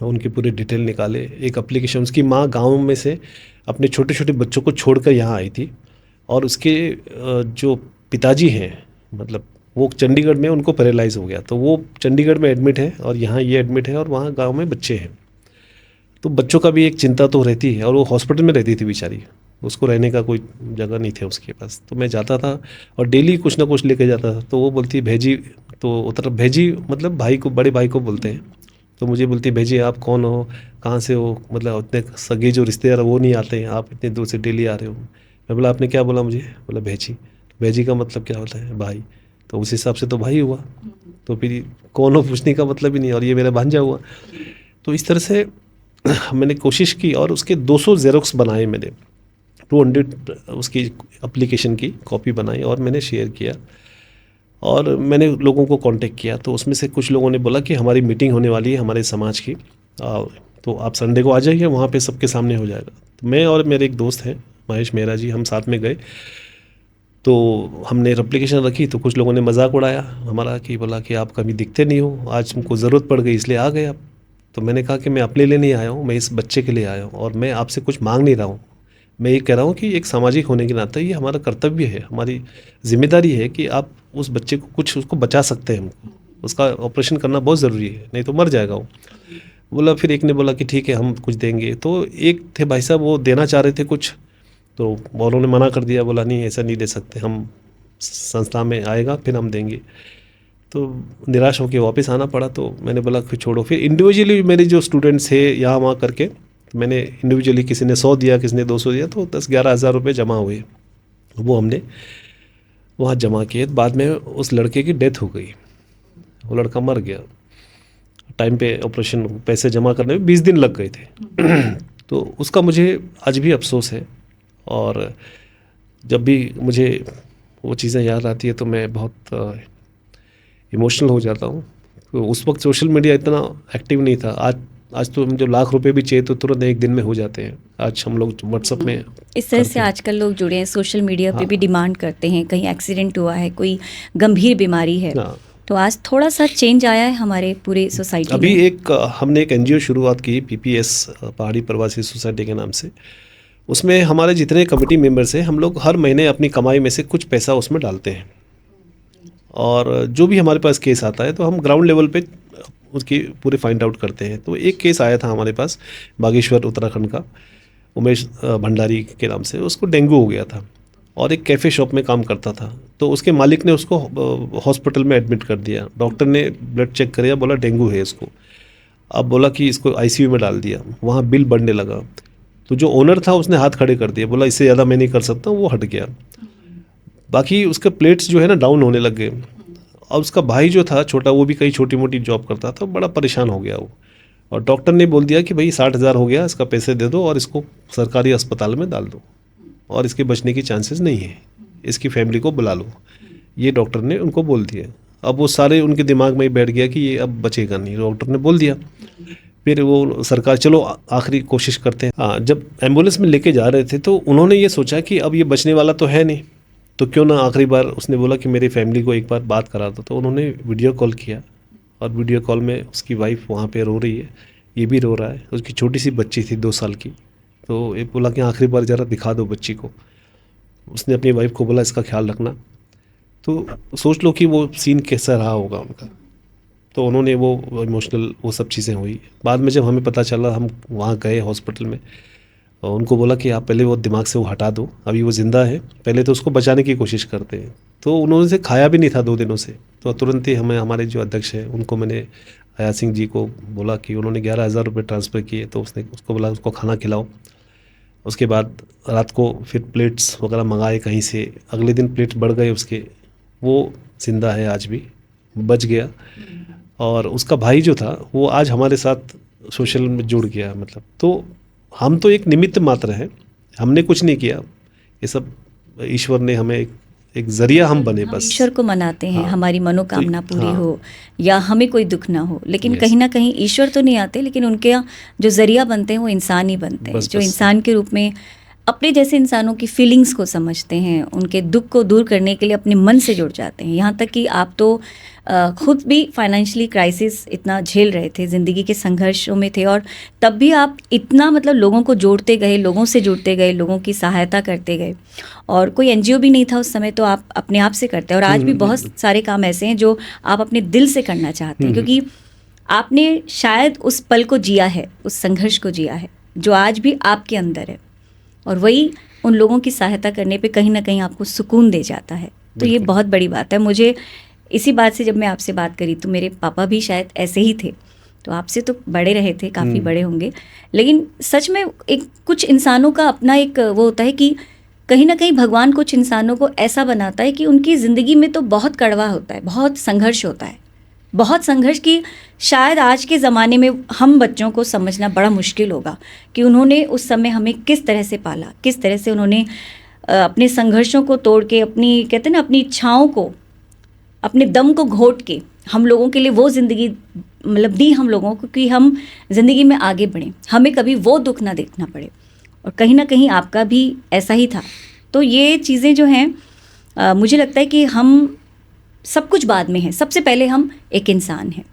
उनकी पूरी डिटेल निकाले। एक एप्लीकेशन, उसकी माँ गांव में से अपने छोटे छोटे बच्चों को छोड़कर यहाँ आई थी और उसके जो पिताजी हैं, मतलब वो चंडीगढ़ में, उनको पैरालाइज हो गया, तो वो चंडीगढ़ में एडमिट है और यहाँ ये एडमिट है और वहाँ गांव में बच्चे हैं। तो बच्चों का भी एक चिंता तो रहती है, और वो हॉस्पिटल में रहती थी बेचारी, उसको रहने का कोई जगह नहीं थे उसके पास। तो मैं जाता था और डेली कुछ ना कुछ लेके जाता था। तो वो बोलती भेजी, तो उतर भेजी मतलब भाई को, बड़े भाई को बोलते हैं। तो मुझे बोलती भेजी आप कौन हो, कहाँ से हो, मतलब उतने सगे जो रिश्तेदार वो नहीं आते हैं, आप इतने दूर से डेली आ रहे हो। मैं बोला आपने क्या बोला मुझे? बोला भेजी। भेजी का मतलब क्या होता है? भाई। तो उस हिसाब से तो भाई हुआ, तो फिर कौन हो पूछने का मतलब ही नहीं, और ये मेरा भांजा हुआ। तो इस तरह से मैंने कोशिश की और उसके 200 ज़ेरॉक्स बनाए मैंने, 200 उसकी एप्लीकेशन की कॉपी बनाई और मैंने शेयर किया और मैंने लोगों को कांटेक्ट किया। तो उसमें से कुछ लोगों ने बोला कि हमारी मीटिंग होने वाली है हमारे समाज की, तो आप संडे को आ जाइए, वहाँ पे सबके सामने हो जाएगा। तो मैं और मेरे एक दोस्त हैं महेश मेहरा जी, हम साथ में गए। तो हमने एप्लीकेशन रखी, तो कुछ लोगों ने मजाक उड़ाया हमारा कि बोला कि आप कभी दिखते नहीं हो, आज तुमको ज़रूरत पड़ गई इसलिए आ गए आप। तो मैंने कहा कि मैं अपने लिए नहीं आया हूँ, मैं इस बच्चे के लिए आया हूँ और मैं आपसे कुछ मांग नहीं रहा हूँ। मैं ये कह रहा हूँ कि एक सामाजिक होने के नाते ये हमारा कर्तव्य है, हमारी जिम्मेदारी है कि आप उस बच्चे को कुछ, उसको बचा सकते हैं, हमको उसका ऑपरेशन करना बहुत ज़रूरी है, नहीं तो मर जाएगा वो। बोला, फिर एक ने बोला कि ठीक है हम कुछ देंगे। तो एक थे भाई साहब, वो देना चाह रहे थे कुछ, तो उन्होंने मना कर दिया, बोला नहीं ऐसा नहीं दे सकते, हम संस्था में आएगा फिर हम देंगे। तो निराश होकर वापस आना पड़ा। तो मैंने बोला कि छोड़ो। फिर इंडिविजुअली मेरे जो स्टूडेंट्स थे यहाँ वहाँ करके, मैंने इंडिविजुअली, किसी ने 100 दिया, किसी ने 200 दिया, तो 10-11 हज़ार रुपये जमा हुए, वो हमने वहाँ जमा किए। बाद में उस लड़के की डेथ हो गई, वो लड़का मर गया। टाइम पे ऑपरेशन, पैसे जमा करने में 20 दिन लग गए थे। तो उसका मुझे आज भी अफसोस है, और जब भी मुझे वो चीज़ें याद आती है तो मैं बहुत इमोशनल हो जाता हूँ। तो उस वक्त सोशल मीडिया इतना एक्टिव नहीं था। आज तो जो लाख रुपए भी चाहिए तो तुरंत एक दिन में हो जाते हैं। आज हम लोग व्हाट्सएप में इस तरह से आजकल लोग जुड़े हैं, सोशल मीडिया पे हाँ। भी डिमांड करते हैं, कहीं एक्सीडेंट हुआ है, कोई गंभीर बीमारी है, हाँ। तो आज थोड़ा सा चेंज आया है हमारे पूरे सोसाइटी अभी में। हमने एक एनजीओ शुरुआत की, PPS पहाड़ी प्रवासी सोसाइटी के नाम से। उसमें हमारे जितने कमेटी मेंबर्स हैं, हम लोग हर महीने अपनी कमाई में से कुछ पैसा उसमें डालते हैं, और जो भी हमारे पास केस आता है तो हम ग्राउंड लेवल पे उसकी पूरे फाइंड आउट करते हैं। तो एक केस आया था हमारे पास, बागेश्वर उत्तराखंड का, उमेश भंडारी के नाम से। उसको डेंगू हो गया था और एक कैफ़े शॉप में काम करता था। तो उसके मालिक ने उसको हॉस्पिटल में एडमिट कर दिया। डॉक्टर ने ब्लड चेक किया, बोला डेंगू है इसको। अब बोला कि इसको ICU में डाल दिया, वहाँ बिल बढ़ने लगा। तो जो ओनर था उसने हाथ खड़े कर दिए, बोला इससे ज़्यादा मैं नहीं कर सकता, वो हट गया। बाकी उसके प्लेट्स जो है ना डाउन होने लग गए। और उसका भाई जो था छोटा, वो भी कहीं छोटी मोटी जॉब करता था, बड़ा परेशान हो गया वो। और डॉक्टर ने बोल दिया कि भाई 60 हज़ार हो गया, इसका पैसे दे दो और इसको सरकारी अस्पताल में डाल दो, और इसके बचने की चांसेस नहीं है, इसकी फैमिली को बुला लो। ये डॉक्टर ने उनको बोल दिया। अब वो सारे उनके दिमाग में ही बैठ गया कि ये अब बचेगा नहीं, डॉक्टर ने बोल दिया। फिर वो सरकार, चलो आखिरी कोशिश करते हैं। हाँ, जब एम्बुलेंस में लेके जा रहे थे तो उन्होंने ये सोचा कि अब ये बचने वाला तो है नहीं, तो क्यों ना आखिरी बार, उसने बोला कि मेरी फैमिली को एक बार बात करा दो। तो उन्होंने वीडियो कॉल किया, और वीडियो कॉल में उसकी वाइफ वहाँ पे रो रही है, ये भी रो रहा है, उसकी छोटी सी बच्ची थी 2 साल की। तो ये बोला कि आखिरी बार ज़रा दिखा दो बच्ची को। उसने अपनी वाइफ को बोला इसका ख्याल रखना। तो सोच लो कि वो सीन कैसा रहा होगा उनका। तो उन्होंने वो इमोशनल, वो सब चीज़ें हुई। बाद में जब हमें पता चला, हम वहाँ गए हॉस्पिटल में, और उनको बोला कि आप पहले वो दिमाग से वो हटा दो, अभी वो ज़िंदा है, पहले तो उसको बचाने की कोशिश करते हैं। तो उन्होंने से खाया भी नहीं था 2 दिनों से। तो तुरंत ही हमारे जो अध्यक्ष हैं उनको मैंने, आया सिंह जी को बोला कि उन्होंने 11 हज़ार रुपये ट्रांसफ़र किए। तो उसको बोला उसको खाना खिलाओ। उसके बाद रात को फिर प्लेट्स वगैरह मंगाए कहीं से। अगले दिन प्लेट्स बढ़ गए उसके, वो जिंदा है आज भी, बच गया। और उसका भाई जो था वो आज हमारे साथ सोशल में जुड़ गया, मतलब तो हम तो एक निमित्त मात्र हैं, हमने कुछ नहीं किया, ये सब ईश्वर ने हमें एक जरिया हम बने बस। ईश्वर को मनाते हैं हाँ, हमारी मनोकामना तो पूरी हाँ, हो या हमें कोई दुख ना हो, लेकिन Yes. कहीं ना कहीं ईश्वर तो नहीं आते, लेकिन उनके यहाँ जो जरिया बनते हैं वो इंसान ही बनते हैं, बस, जो बस। इंसान के रूप में अपने जैसे इंसानों की फीलिंग्स को समझते हैं, उनके दुख को दूर करने के लिए अपने मन से जुड़ जाते हैं। यहाँ तक कि आप तो खुद भी फाइनेंशियली क्राइसिस इतना झेल रहे थे, ज़िंदगी के संघर्षों में थे, और तब भी आप इतना मतलब लोगों को जोड़ते गए, लोगों से जुड़ते गए, लोगों की सहायता करते गए, और कोई एनजीओ भी नहीं था उस समय, तो आप अपने आप से करते हैं। और आज भी बहुत सारे काम ऐसे हैं जो आप अपने दिल से करना चाहते हैं, क्योंकि आपने शायद उस पल को जिया है, उस संघर्ष को जिया है जो आज भी आपके अंदर है, और वही उन लोगों की सहायता करने पे कहीं ना कहीं आपको सुकून दे जाता है। तो ये बिल्कुल। बहुत बड़ी बात है। मुझे इसी बात से जब मैं आपसे बात करी तो मेरे पापा भी शायद ऐसे ही थे, तो आपसे तो बड़े रहे थे, काफ़ी बड़े होंगे, लेकिन सच में एक कुछ इंसानों का अपना एक वो होता है कि कहीं ना कहीं भगवान कुछ इंसानों को ऐसा बनाता है कि उनकी ज़िंदगी में तो बहुत कड़वा होता है, बहुत संघर्ष होता है, बहुत संघर्ष की शायद आज के ज़माने में हम बच्चों को समझना बड़ा मुश्किल होगा कि उन्होंने उस समय हमें किस तरह से पाला, किस तरह से उन्होंने अपने संघर्षों को तोड़ के, अपनी कहते हैं ना, अपनी इच्छाओं को, अपने दम को घोट के हम लोगों के लिए वो ज़िंदगी मतलब दी हम लोगों को कि हम ज़िंदगी में आगे बढ़ें, हमें कभी वो दुख ना देखना पड़े। और कहीं ना कहीं आपका भी ऐसा ही था। तो ये चीज़ें जो हैं मुझे लगता है कि हम सब कुछ बाद में है, सबसे पहले हम एक इंसान हैं,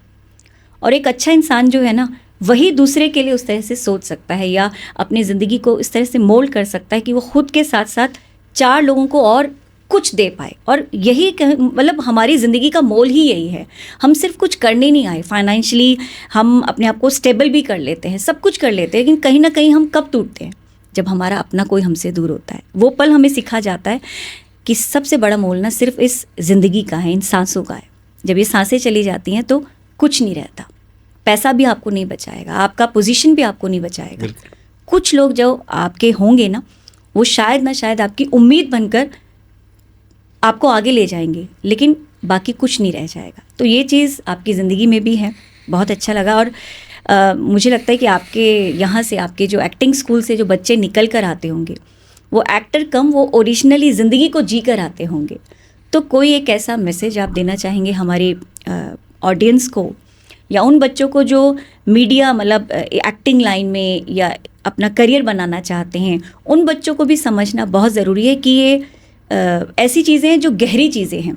और एक अच्छा इंसान जो है ना वही दूसरे के लिए उस तरह से सोच सकता है या अपनी ज़िंदगी को इस तरह से मोल्ड कर सकता है कि वो खुद के साथ साथ 4 लोगों को और कुछ दे पाए। और यही मतलब हमारी ज़िंदगी का मोल ही यही है। हम सिर्फ कुछ करने नहीं आए, फाइनेंशियली हम अपने आप को स्टेबल भी कर लेते हैं, सब कुछ कर लेते हैं, लेकिन कहीं ना कहीं हम कब टूटते हैं? जब हमारा अपना कोई हमसे दूर होता है। वो पल हमें सिखा जाता है कि सबसे बड़ा मोल ना सिर्फ इस ज़िंदगी का है, इन सांसों का है। जब ये सांसें चली जाती हैं तो कुछ नहीं रहता, पैसा भी आपको नहीं बचाएगा, आपका पोजीशन भी आपको नहीं बचाएगा। कुछ लोग जो आपके होंगे ना, वो शायद ना शायद आपकी उम्मीद बनकर आपको आगे ले जाएंगे, लेकिन बाकी कुछ नहीं रह जाएगा। तो ये चीज़ आपकी ज़िंदगी में भी है, बहुत अच्छा लगा। और मुझे लगता है कि आपके यहाँ से, आपके जो एक्टिंग स्कूल से जो बच्चे निकल कर आते होंगे, वो एक्टर कम, वो ओरिजिनली ज़िंदगी को जी कर आते होंगे। तो कोई एक ऐसा मैसेज आप देना चाहेंगे हमारे ऑडियंस को, या उन बच्चों को जो मीडिया मतलब एक्टिंग लाइन में या अपना करियर बनाना चाहते हैं, उन बच्चों को भी समझना बहुत ज़रूरी है कि ये ऐसी चीज़ें हैं जो गहरी चीज़ें हैं,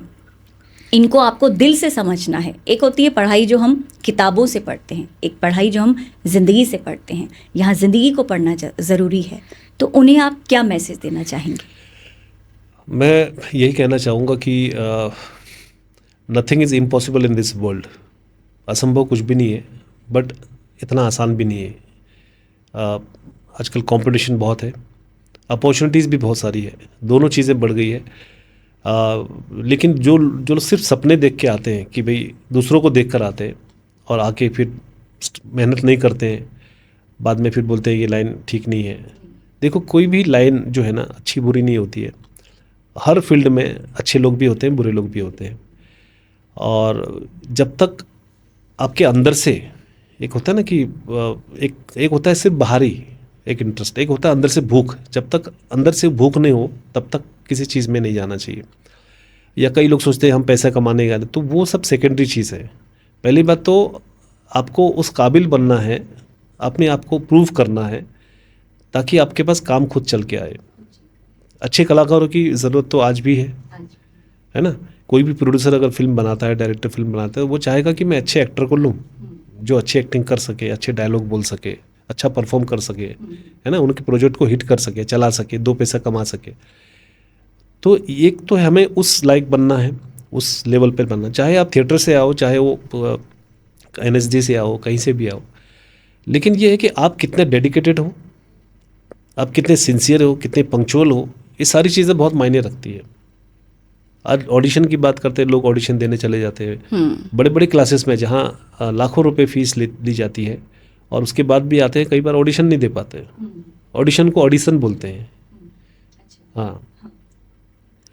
इनको आपको दिल से समझना है। एक होती है पढ़ाई जो हम किताबों से पढ़ते हैं, एक पढ़ाई जो हम ज़िंदगी से पढ़ते हैं। यहाँ ज़िंदगी को पढ़ना ज़रूरी है। तो उन्हें आप क्या मैसेज देना चाहेंगे? मैं यही कहना चाहूँगा कि nothing is impossible in this world. असंभव कुछ भी नहीं है, बट इतना आसान भी नहीं है। आजकल कंपटीशन बहुत है, अपॉर्चुनिटीज़ भी बहुत सारी है, दोनों चीज़ें बढ़ गई है। लेकिन जो सिर्फ सपने देख के आते हैं कि भाई दूसरों को देख कर आते हैं और आके फिर मेहनत नहीं करते हैं, बाद में फिर बोलते हैं ये लाइन ठीक नहीं है। देखो, कोई भी लाइन जो है ना अच्छी बुरी नहीं होती है। हर फील्ड में अच्छे लोग भी होते हैं, बुरे लोग भी होते हैं। और जब तक आपके अंदर से एक होता है ना कि एक होता है सिर्फ बाहरी एक इंटरेस्ट, एक होता है अंदर से भूख। जब तक अंदर से भूख नहीं हो तब तक किसी चीज़ में नहीं जाना चाहिए। या कई लोग सोचते हैं हम पैसा कमाने का, तो वो सब सेकेंडरी चीज़ है। पहली बात तो आपको उस काबिल बनना है, अपने आप को प्रूव करना है, ताकि आपके पास काम खुद चल के आए। अच्छे कलाकारों की ज़रूरत तो आज भी है ना। कोई भी प्रोड्यूसर अगर फिल्म बनाता है, डायरेक्टर फिल्म बनाता है, वो चाहेगा कि मैं अच्छे एक्टर को लूँ जो अच्छी एक्टिंग कर सके, अच्छे डायलॉग बोल सके, अच्छा परफॉर्म कर सके, है ना, उनके प्रोजेक्ट को हिट कर सके, चला सके, 2 पैसा कमा सके। तो एक तो हमें उस लायक बनना है, उस लेवल पर बनना। चाहे आप थिएटर से आओ, चाहे वो NSD से आओ, कहीं से भी आओ, लेकिन ये है कि आप कितने डेडिकेटेड हो, आप कितने सिंसियर हो, कितने पंक्चुअल हो, ये सारी चीज़ें बहुत मायने रखती है। आज ऑडिशन की बात करते हैं, लोग ऑडिशन देने चले जाते हैं बड़े बड़े क्लासेस में, जहाँ लाखों रुपए फीस ली जाती है, और उसके बाद भी आते हैं, कई बार ऑडिशन नहीं दे पाते। ऑडिशन को ऑडिशन बोलते हैं। हाँ,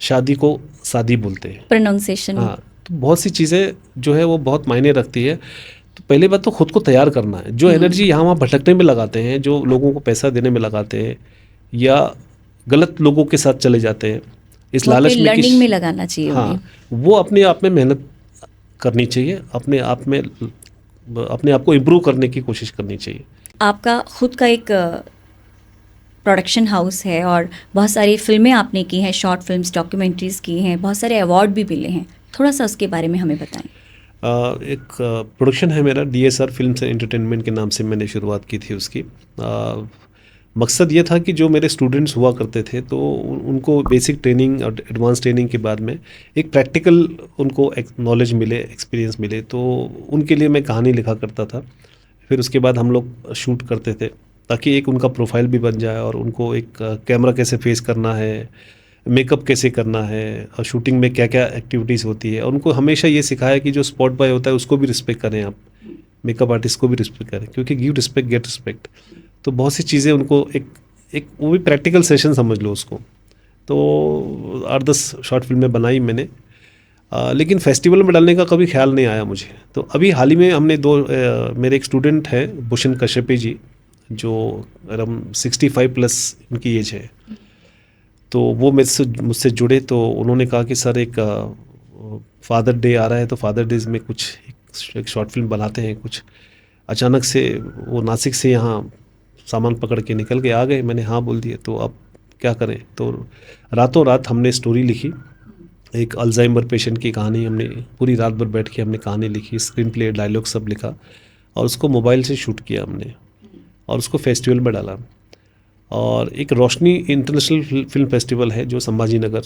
शादी को शादी बोलते हैं। प्रोनाउंसिएशन। हाँ, तो बहुत सी चीज़ें जो है वो बहुत मायने रखती है। तो पहली बात तो खुद को तैयार करना है। जो एनर्जी यहाँ वहाँ भटकने में लगाते हैं, जो लोगों को पैसा देने में लगाते हैं या गलत लोगों के साथ चले जाते हैं इस वो अपनी लालच में लर्निंग में लगाना चाहिए हाँ, उन्हें। वो अपने आप में मेहनत करनी चाहिए, अपने आप को इम्प्रूव करने की कोशिश करनी चाहिए। आपका खुद का एक प्रोडक्शन हाउस है और बहुत सारी फिल्में आपने की हैं, शॉर्ट फिल्म्स, डॉक्यूमेंट्रीज की हैं, बहुत सारे अवार्ड भी मिले हैं। थोड़ा सा उसके बारे में हमें बताएं। एक प्रोडक्शन है मेरा, DSR फिल्म्स एंड एंटरटेनमेंट के नाम से मैंने शुरुआत की थी उसकी। मकसद ये था कि जो मेरे स्टूडेंट्स हुआ करते थे तो उनको बेसिक ट्रेनिंग और एडवांस ट्रेनिंग के बाद में एक प्रैक्टिकल उनको नॉलेज मिले, एक्सपीरियंस मिले, तो उनके लिए मैं कहानी लिखा करता था। फिर उसके बाद हम लोग शूट करते थे ताकि एक उनका प्रोफाइल भी बन जाए और उनको एक कैमरा कैसे फेस करना है, मेकअप कैसे करना है और शूटिंग में क्या क्या एक्टिविटीज़ होती है। और उनको हमेशा ये सिखाया कि जो स्पॉट बॉय होता है उसको भी रिस्पेक्ट करें, आप मेकअप आर्टिस्ट को भी रिस्पेक्ट करें, क्योंकि गिव रिस्पेक्ट गेट रिस्पेक्ट। तो बहुत सी चीज़ें उनको एक वो भी प्रैक्टिकल सेशन समझ लो उसको। तो 8-10 शॉर्ट फिल्में बनाई मैंने, लेकिन फेस्टिवल में डालने का कभी ख्याल नहीं आया मुझे। तो अभी हाल ही में हमने मेरे एक स्टूडेंट हैं भूषण कश्यपी जी, जो अराउंड 65 प्लस उनकी एज है। तो वो मुझसे जुड़े, तो उन्होंने कहा कि सर एक फादर डे आ रहा है, तो फादर डेज में कुछ एक शॉर्ट फिल्म बनाते हैं कुछ। अचानक से वो नासिक से यहाँ सामान पकड़ के निकल के आ गए। मैंने हाँ बोल दिया, तो अब क्या करें। तो रातों रात हमने स्टोरी लिखी, एक अल्जाइमर पेशेंट की कहानी। हमने पूरी रात भर बैठ के हमने कहानी लिखी, स्क्रीन प्ले, डायलॉग सब लिखा और उसको मोबाइल से शूट किया हमने और उसको फेस्टिवल में डाला। और एक रोशनी इंटरनेशनल फिल्म फेस्टिवल है जो संभाजी नगर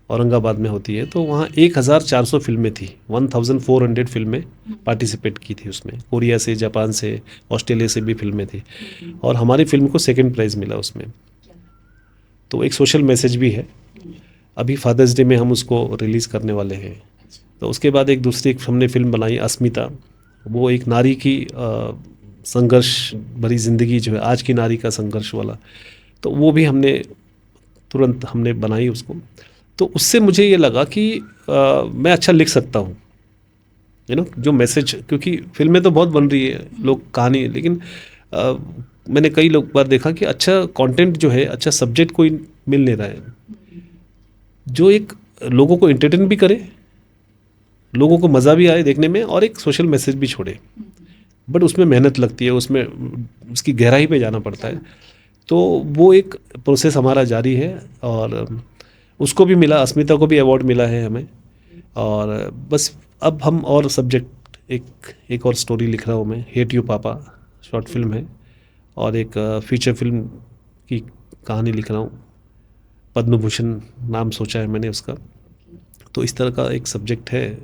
औरंगाबाद में होती है, तो वहाँ 1400 फिल्में थी, 1400 फिल्में पार्टिसिपेट की थी उसमें। कोरिया से, जापान से, ऑस्ट्रेलिया से भी फिल्में थी और हमारी फिल्म को सेकंड प्राइज़ मिला उसमें। तो एक सोशल मैसेज भी है। अभी फादर्स डे में हम उसको रिलीज़ करने वाले हैं। तो उसके बाद एक दूसरी हमने फिल्म बनाई अस्मिता, वो एक नारी की संघर्ष भरी ज़िंदगी जो है, आज की नारी का संघर्ष वाला, तो वो भी हमने तुरंत हमने बनाई उसको। तो उससे मुझे ये लगा कि मैं अच्छा लिख सकता हूँ, जो मैसेज, क्योंकि फिल्में तो बहुत बन रही है, लोग कहानी, लेकिन मैंने कई लोग बार देखा कि अच्छा कंटेंट जो है, अच्छा सब्जेक्ट कोई मिल नहीं रहा है जो एक लोगों को एंटरटेन भी करे, लोगों को मज़ा भी आए देखने में और एक सोशल मैसेज भी छोड़े। बट उसमें मेहनत लगती है, उसमें उसकी गहराई पे जाना पड़ता है। तो वो एक प्रोसेस हमारा जारी है और उसको भी मिला, अस्मिता को भी अवार्ड मिला है हमें। और बस अब हम और सब्जेक्ट एक और स्टोरी लिख रहा हूँ मैं, हेट यू पापा शॉर्ट फिल्म है और एक फीचर फिल्म की कहानी लिख रहा हूँ, पद्म भूषण नाम सोचा है मैंने उसका। तो इस तरह का एक सब्जेक्ट है,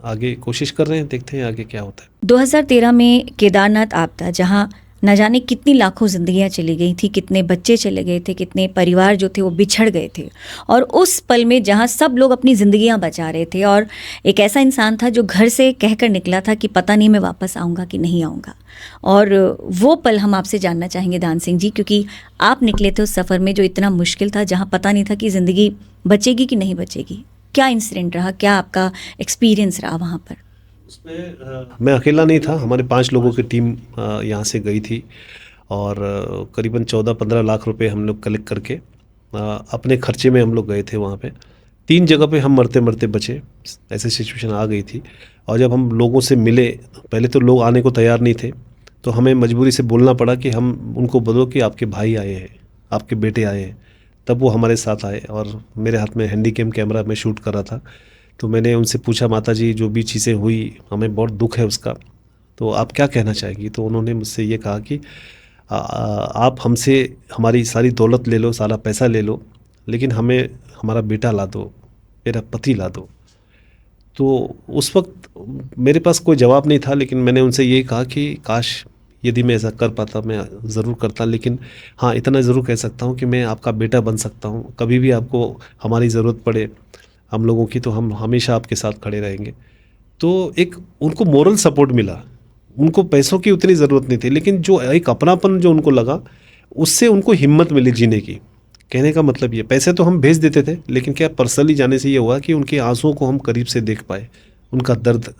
आगे कोशिश कर रहे हैं, देखते हैं आगे क्या होता है। 2013 में केदारनाथ आपदा, जहां न जाने कितनी लाखों जिंदगियां चली गई थी, कितने बच्चे चले गए थे, कितने परिवार जो थे वो बिछड़ गए थे, और उस पल में जहां सब लोग अपनी ज़िंदगियां बचा रहे थे और एक ऐसा इंसान था जो घर से कहकर निकला था कि पता नहीं मैं वापस आऊँगा कि नहीं आऊँगा, और वो पल हम आपसे जानना चाहेंगे दान सिंह जी, क्योंकि आप निकले थे उस सफ़र में जो इतना मुश्किल था, जहाँ पता नहीं था कि ज़िंदगी बचेगी कि नहीं बचेगी। क्या इंसिडेंट रहा, क्या आपका एक्सपीरियंस रहा वहाँ पर? उसमें मैं अकेला नहीं था, हमारे 5 लोगों की टीम यहाँ से गई थी और करीबन 14-15 लाख रुपए हम लोग कलेक्ट करके अपने खर्चे में हम लोग गए थे वहाँ पे। 3 जगह पे हम मरते मरते बचे, ऐसी सिचुएशन आ गई थी। और जब हम लोगों से मिले, पहले तो लोग आने को तैयार नहीं थे, तो हमें मजबूरी से बोलना पड़ा कि हम उनको बोलो कि आपके भाई आए हैं, आपके बेटे आए हैं। तब वो हमारे साथ आए और मेरे हाथ में हैंडीकैम कैमरा में शूट कर रहा था। तो मैंने उनसे पूछा, माता जी जो भी चीज़ें हुई हमें बहुत दुख है उसका, तो आप क्या कहना चाहेंगी। तो उन्होंने मुझसे ये कहा कि आप हमसे हमारी सारी दौलत ले लो, सारा पैसा ले लो, लेकिन हमें हमारा बेटा ला दो, मेरा पति ला दो। तो उस वक्त मेरे पास कोई जवाब नहीं था, लेकिन मैंने उनसे ये कहा कि काश यदि मैं ऐसा कर पाता मैं ज़रूर करता, लेकिन हाँ इतना ज़रूर कह सकता हूँ कि मैं आपका बेटा बन सकता हूँ। कभी भी आपको हमारी ज़रूरत पड़े हम लोगों की, तो हम हमेशा आपके साथ खड़े रहेंगे। तो एक उनको मोरल सपोर्ट मिला, उनको पैसों की उतनी ज़रूरत नहीं थी, लेकिन जो एक अपनापन जो उनको लगा, उससे उनको हिम्मत मिली जीने की, कहने का मतलब ये, पैसे तो हम भेज देते थे, लेकिन क्या पर्सनली जाने से ये हुआ कि उनके आंसुओं को हम करीब से देख पाए, उनका दर्द,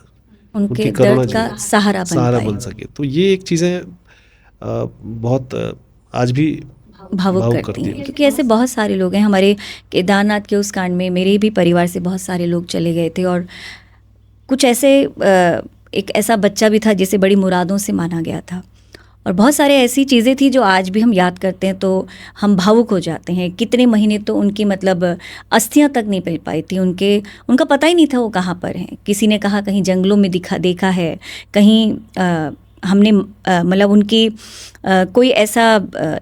उनके उनकी करुणा दर्द का जो सहारा सहारा पाए। बन सके। तो ये एक चीज़ें बहुत आज भी भावुक करती हैं, क्योंकि ऐसे बहुत सारे लोग हैं। हमारे केदारनाथ के उस कांड में मेरे भी परिवार से बहुत सारे लोग चले गए थे, और कुछ ऐसे एक ऐसा बच्चा भी था जिसे बड़ी मुरादों से माना गया था, और बहुत सारे ऐसी चीज़ें थी जो आज भी हम याद करते हैं तो हम भावुक हो जाते हैं। कितने महीने तो उनकी मतलब अस्थियां तक नहीं मिल पाई थी, उनका पता ही नहीं था वो कहाँ पर हैं। किसी ने कहा कहीं जंगलों में देखा है, कहीं हमने मतलब उनकी कोई ऐसा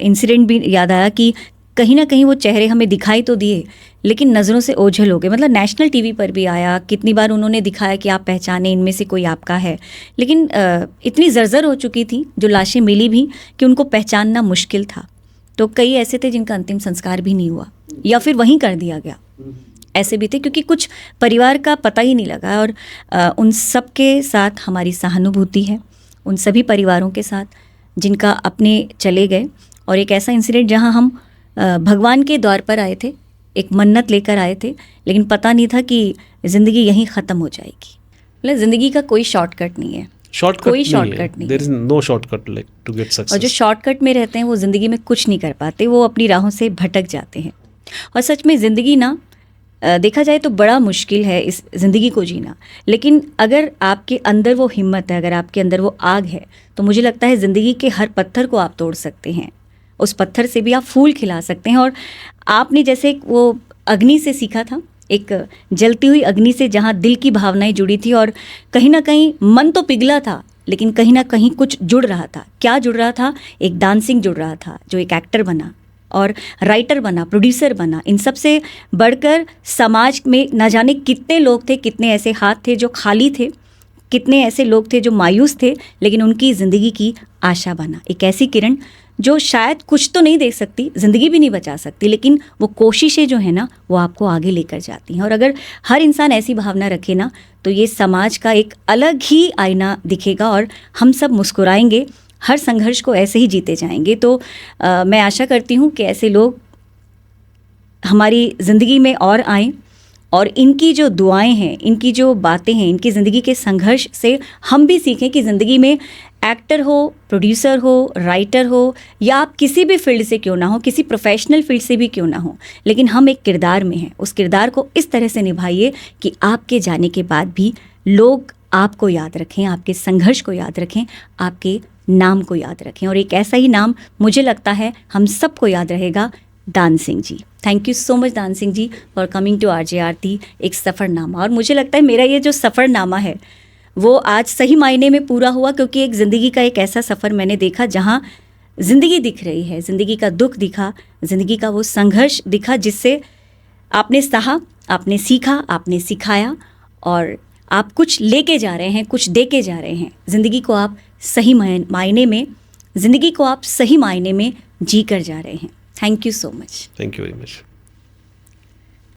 इंसिडेंट भी याद आया कि कहीं ना कहीं वो चेहरे हमें दिखाई तो दिए, लेकिन नज़रों से ओझल हो गए। मतलब नेशनल टीवी पर भी आया, कितनी बार उन्होंने दिखाया कि आप पहचाने, इनमें से कोई आपका है, लेकिन इतनी जर्जर हो चुकी थी जो लाशें मिली भी कि उनको पहचानना मुश्किल था। तो कई ऐसे थे जिनका अंतिम संस्कार भी नहीं हुआ या फिर वहीं कर दिया गया, ऐसे भी थे, क्योंकि कुछ परिवार का पता ही नहीं लगा। और उन सब के साथ हमारी सहानुभूति है, उन सभी परिवारों के साथ जिनका अपने चले गए। और एक ऐसा इंसिडेंट जहां हम भगवान के द्वार पर आए थे, एक मन्नत लेकर आए थे, लेकिन पता नहीं था कि ज़िंदगी यहीं ख़त्म हो जाएगी। मतलब ज़िंदगी का कोई शॉर्टकट नहीं है, कोई शॉर्टकट नहीं, there is no shortcut like to get success. और जो शॉर्टकट में रहते हैं वो ज़िंदगी में कुछ नहीं कर पाते, वो अपनी राहों से भटक जाते हैं। और सच में ज़िंदगी ना देखा जाए तो बड़ा मुश्किल है इस ज़िंदगी को जीना, लेकिन अगर आपके अंदर वो हिम्मत है, अगर आपके अंदर वो आग है, तो मुझे लगता है ज़िंदगी के हर पत्थर को आप तोड़ सकते हैं, उस पत्थर से भी आप फूल खिला सकते हैं। और आपने जैसे वो अग्नि से सीखा था, एक जलती हुई अग्नि से जहाँ दिल की भावनाएं जुड़ी थी, और कहीं ना कहीं मन तो पिघला था, लेकिन कहीं ना कहीं कुछ जुड़ रहा था। क्या जुड़ रहा था? एक डांसिंग जुड़ रहा था, जो एक एक्टर बना और राइटर बना, प्रोड्यूसर बना। इन सब से बढ़कर समाज में न जाने कितने लोग थे, कितने ऐसे हाथ थे जो खाली थे, कितने ऐसे लोग थे जो मायूस थे, लेकिन उनकी ज़िंदगी की आशा बना। एक ऐसी किरण जो शायद कुछ तो नहीं दे सकती, ज़िंदगी भी नहीं बचा सकती, लेकिन वो कोशिशें जो है ना, वो आपको आगे लेकर जाती हैं। और अगर हर इंसान ऐसी भावना रखे ना, तो ये समाज का एक अलग ही आईना दिखेगा और हम सब मुस्कुराएंगे, हर संघर्ष को ऐसे ही जीते जाएंगे। तो मैं आशा करती हूँ कि ऐसे लोग हमारी ज़िंदगी में और आएँ, और इनकी जो दुआएं हैं, इनकी जो बातें हैं, इनकी ज़िंदगी के संघर्ष से हम भी सीखें कि ज़िंदगी में एक्टर हो, प्रोड्यूसर हो, राइटर हो, या आप किसी भी फील्ड से क्यों ना हो, किसी प्रोफेशनल फील्ड से भी क्यों ना हो, लेकिन हम एक किरदार में हैं। उस किरदार को इस तरह से निभाइए कि आपके जाने के बाद भी लोग आपको याद रखें, आपके संघर्ष को याद रखें, आपके नाम को याद रखें। और एक ऐसा ही नाम मुझे लगता है हम सबको याद रहेगा, दान Singh ji. Thank you so much Dan Singh ji for coming to RJ आरती, एक सफ़रनामा। और मुझे लगता है मेरा ये जो सफ़रनामा है वो आज सही मायने में पूरा हुआ, क्योंकि एक ज़िंदगी का एक ऐसा सफ़र मैंने देखा जहाँ ज़िंदगी दिख रही है, ज़िंदगी का दुख दिखा, ज़िंदगी का वो संघर्ष दिखा, जिससे आपने सहा, आपने सीखा, आपने सिखाया, और आप कुछ लेके जा रहे हैं, कुछ दे के जा रहे हैं। ज़िंदगी को आप सही मायने में, ज़िंदगी को आप सही मायने में जी कर जा रहे हैं। Thank you so much. Thank you very much.